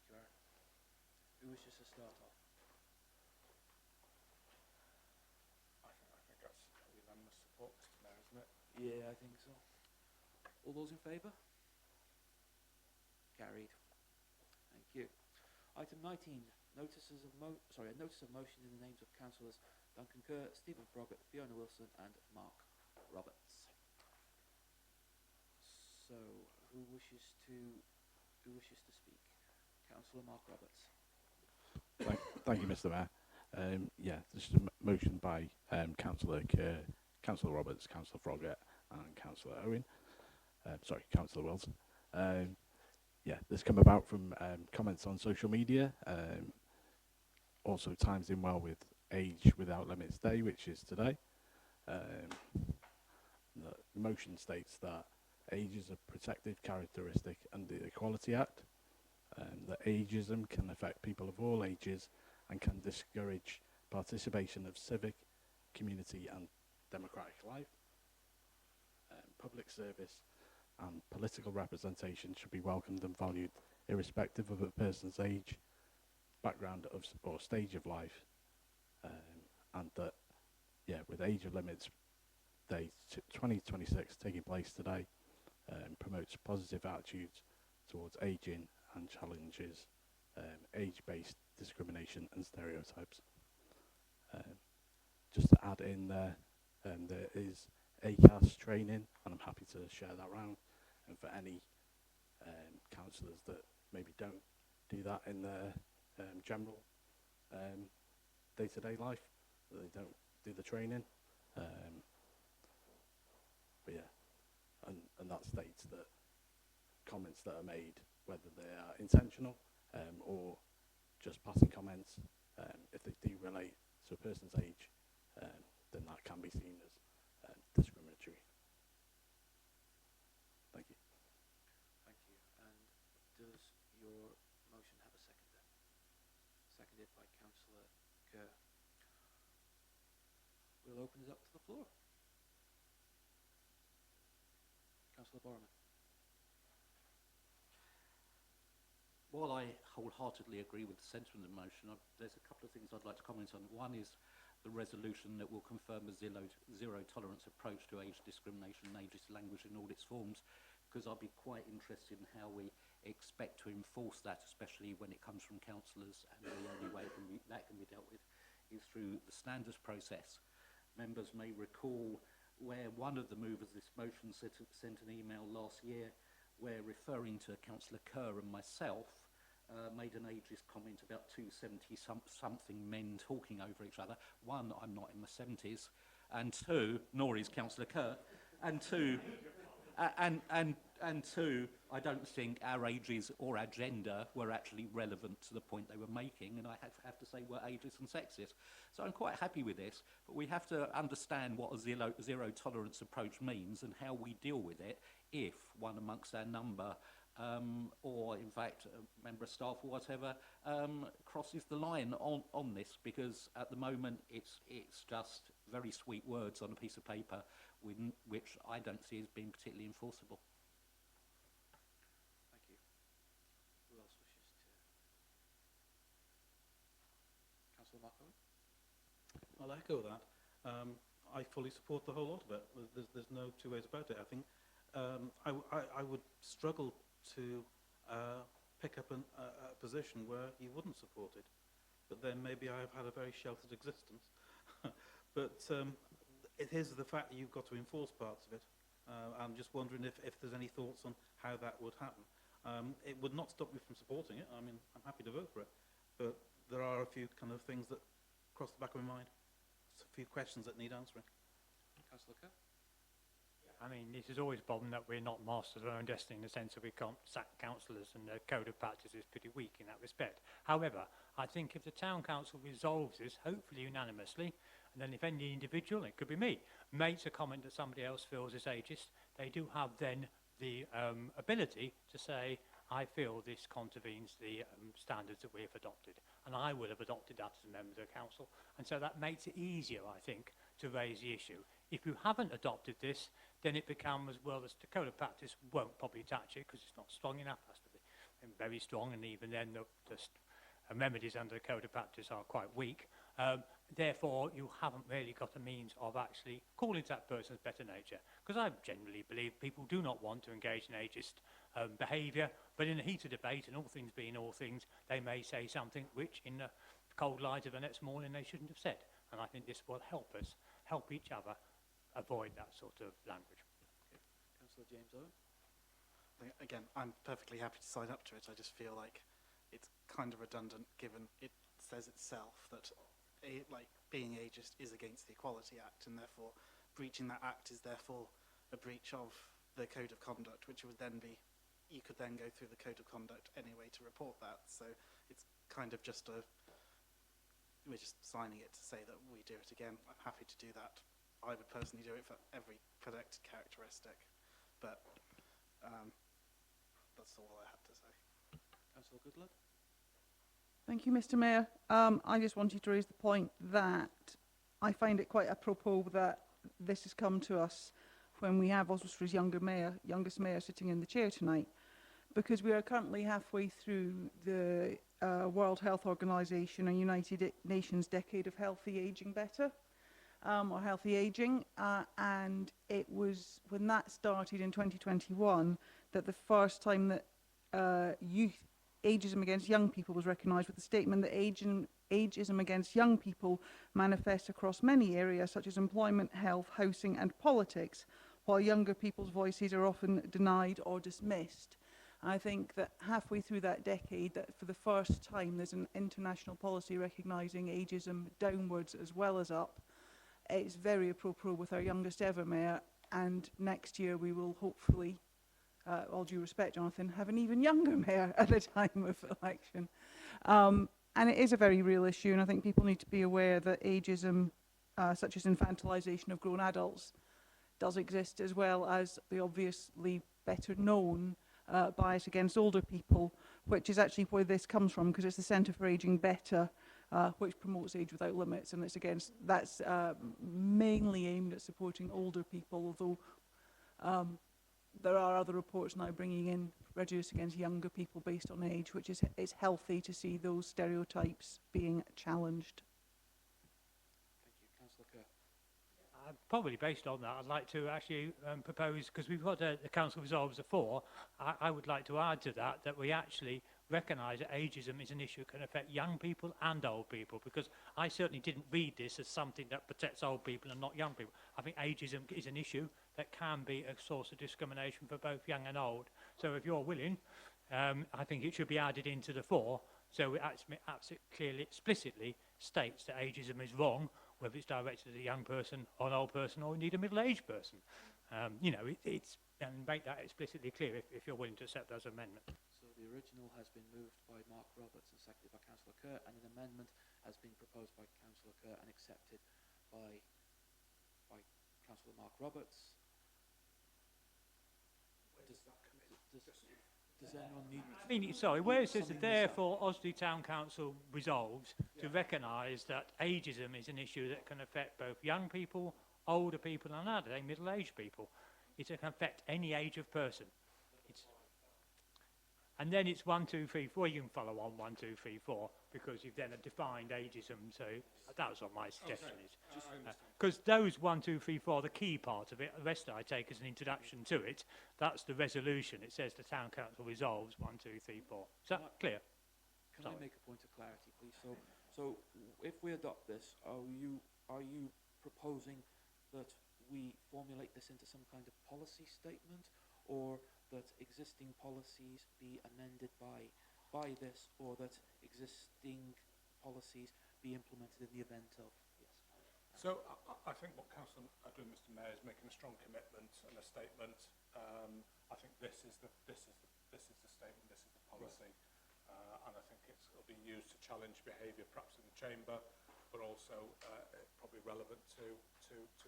Thank you, Aaron. Who wishes to start off? I think that's unanimous support, Mr. Mayor, isn't it? Yeah, I think so. All those in favour? Carried. Thank you. Item 19, a notice of motion in the names of councillors Duncan Kerr, Stephen Froggatt, Fiona Wilson and Mark Roberts. So, who wishes to speak? Councillor Mark Roberts. Thank you, Mr. Mayor. Yeah, this is a motion by Councillor Kerr, Councillor Roberts, Councillor Froggatt and Councillor Owen. Councillor Wilson. Yeah, this come about from comments on social media. Also times in well with Age Without Limits Day, which is today. The motion states that age is a protected characteristic under the Equality Act. That ageism can affect people of all ages and can discourage participation of civic, community and democratic life. Public service and political representation should be welcomed and valued irrespective of a person's age, background or stage of life, and that, yeah, with Age of Limits Day 2026 taking place today, promotes positive attitudes towards ageing and challenges age-based discrimination and stereotypes. Just to add in there, there is ACAS training, and I'm happy to share that around. And for any councillors that maybe don't do that in their general day-to-day life, that they don't do the training. But yeah, and that states that comments that are made, whether they are intentional or just passing comments, if they do relate to a person's age, then that can be seen as discriminatory. Thank you. Thank you. And does your motion have a seconder? Seconded by Councillor Kerr. We'll open it up to the floor. Councillor Borman. While I wholeheartedly agree with the sentiment of the motion, there's a couple of things I'd like to comment on. One is the resolution that will confirm a zero tolerance approach to age discrimination and ageist language in all its forms, because I'd be quite interested in how we expect to enforce that, especially when it comes from councillors, and the only way that can be dealt with is through the standards process. Members may recall where one of the movers of this motion sent an email last year where, referring to Councillor Kerr and myself, made an ageist comment about two 70-something men talking over each other. One, I'm not in my 70s, and two, nor is Councillor Kerr, and two, and two, I don't think our ages or our gender were actually relevant to the point they were making, and I have to say were ageist and sexist. So I'm quite happy with this, but we have to understand what a zero tolerance approach means and how we deal with it if one amongst our number or in fact a member of staff or whatever crosses the line on this, because at the moment it's just very sweet words on a piece of paper which I don't see as being particularly enforceable. Thank you. Who else wishes to? Councillor Marco? I'll echo that. I fully support the whole lot of it. There's no two ways about it. I think I would struggle to pick up a position where you wouldn't support it, but then maybe I have had a very sheltered existence. But it is the fact that you've got to enforce parts of it. I'm just wondering if there's any thoughts on how that would happen. It would not stop me from supporting it. I mean, I'm happy to vote for it, but there are a few kind of things that cross the back of my mind. A few questions that need answering. Councillor Kerr? I mean, this is always a problem that we're not masters of our own destiny in the sense that we can't sack councillors, and the code of practice is pretty weak in that respect. However, I think if the town council resolves this, hopefully unanimously, and then if any individual, it could be me, makes a comment that somebody else feels is ageist, they do have then the ability to say, I feel this contravenes the standards that we have adopted, and I will have adopted that as a member of the council, and so that makes it easier, I think, to raise the issue. If you haven't adopted this, then it becomes, well, the code of practice won't probably touch it because it's not strong enough. It has to be very strong, and even then the remedies under the code of practice are quite weak. Therefore, you haven't really got a means of actually calling to that person's better nature. Because I generally believe people do not want to engage in ageist behaviour, but in the heat of debate, and all things being all things, they may say something which, in the cold light of the next morning, they shouldn't have said. And I think this will help us, help each other avoid that sort of language. Okay. Councillor James Owen? Again, I'm perfectly happy to sign up to it. I just feel like it's kind of redundant, given it says itself that being ageist is against the Equality Act, and therefore breaching that act is therefore a breach of the code of conduct, which would then be, you could then go through the code of conduct anyway to report that. So it's kind of just we're just signing it to say that we do it again. I'm happy to do that. I would personally do it for every protected characteristic, but that's all I had to say. Councillor Goodlad? Thank you, Mr. Mayor. I just wanted to raise the point that I find it quite apropos that this has come to us when we have Oswestry's youngest mayor sitting in the chair tonight, because we are currently halfway through the World Health Organization and United Nations Decade of Healthy Aging Better, or Healthy Aging, and it was when that started in 2021 that the first time that ageism against young people was recognised, with the statement that ageism against young people manifests across many areas such as employment, health, housing and politics, while younger people's voices are often denied or dismissed. I think that halfway through that decade, that for the first time there's an international policy recognising ageism downwards as well as up. It's very appropriate with our youngest ever mayor, and next year we will hopefully, all due respect, Jonathan, have an even younger mayor at the time of election. And it is a very real issue, and I think people need to be aware that ageism, such as infantilisation of grown adults, does exist, as well as the obviously better known bias against older people, which is actually where this comes from, because it's the Centre for Ageing Better, which promotes Age Without Limits, and that's mainly aimed at supporting older people, although there are other reports now bringing in prejudice against younger people based on age, which is it's healthy to see those stereotypes being challenged. Thank you. Councillor Kerr? Probably based on that, I'd like to actually propose, because we've got the council resolves before, I would like to add to that we actually recognise that ageism is an issue that can affect young people and old people, because I certainly didn't read this as something that protects old people and not young people. I think ageism is an issue that can be a source of discrimination for both young and old. So if you're willing, I think it should be added into the fore, so it absolutely clearly, explicitly states that ageism is wrong, whether it's directed at a young person or an old person or indeed a middle-aged person. You know, and make that explicitly clear if you're willing to accept those amendments. So the original has been moved by Mark Roberts and seconded by Councillor Kerr, and an amendment has been proposed by Councillor Kerr and accepted by Councillor Mark Roberts. Does anyone need... I mean, sorry, where it says that therefore Oswestry Town Council resolves to recognise that ageism is an issue that can affect both young people, older people and other middle-aged people. It can affect any age of person. And then it's 1, 2, 3, 4. You can follow on 1, 2, 3, 4 because you've then defined ageism. So that was what my suggestion is. Because those 1, 2, 3, 4 are the key part of it. The rest I take as an introduction to it. That's the resolution. It says the town council resolves 1, 2, 3, 4. Is that clear? Can I make a point of clarity, please? So if we adopt this, are you proposing that we formulate this into some kind of policy statement, or that existing policies be amended by this, or that existing policies be implemented in the event of... Yes. So I think what Council are doing, Mr Mayor, is making a strong commitment and a statement. I think this is the statement, this is the policy, and I think it'll be used to challenge behaviour, perhaps in the chamber, but also probably relevant to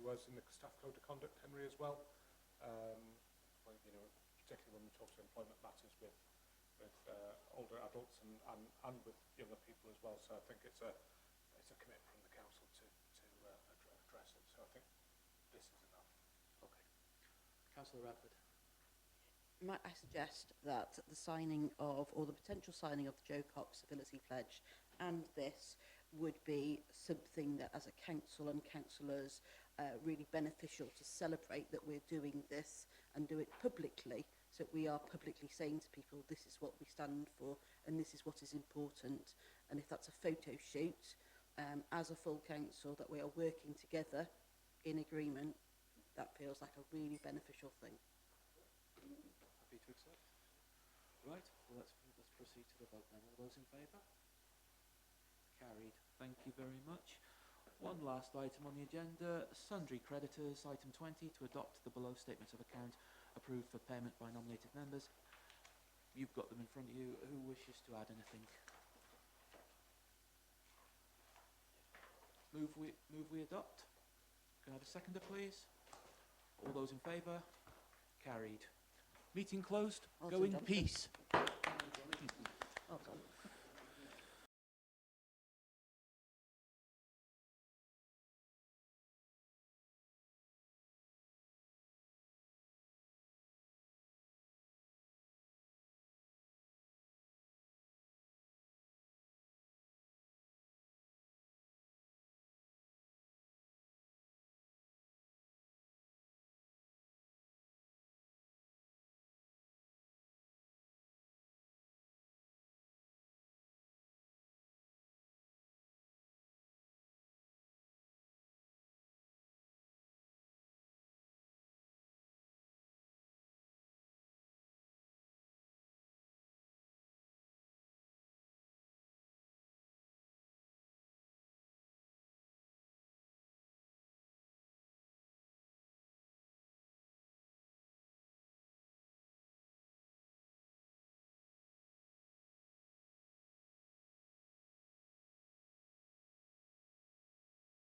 us in the staff code of conduct, Henry, as well. Well, you know, particularly when we talk to employment matters with older adults and with younger people as well. So I think it's a commitment from the council to address it. So I think this is enough. Okay. Councillor Radford. Might I suggest that the signing of, or the potential signing of the Joe Cox Civility Pledge and this would be something that as a council and councillors really beneficial to celebrate that we're doing this and do it publicly, so that we are publicly saying to people this is what we stand for and this is what is important. And if that's a photo shoot as a full council, that we are working together in agreement, that feels like a really beneficial thing. Happy to accept? Right, well let's proceed to the vote then. All those in favour? Carried. Thank you very much. One last item on the agenda, sundry creditors, item 20, to adopt the below statements of account approved for payment by nominated members. You've got them in front of you. Who wishes to add anything? Move we adopt. Can I have a seconder, please? All those in favour? Carried. Meeting closed. Well Go done, in Jonathan. peace. Well done.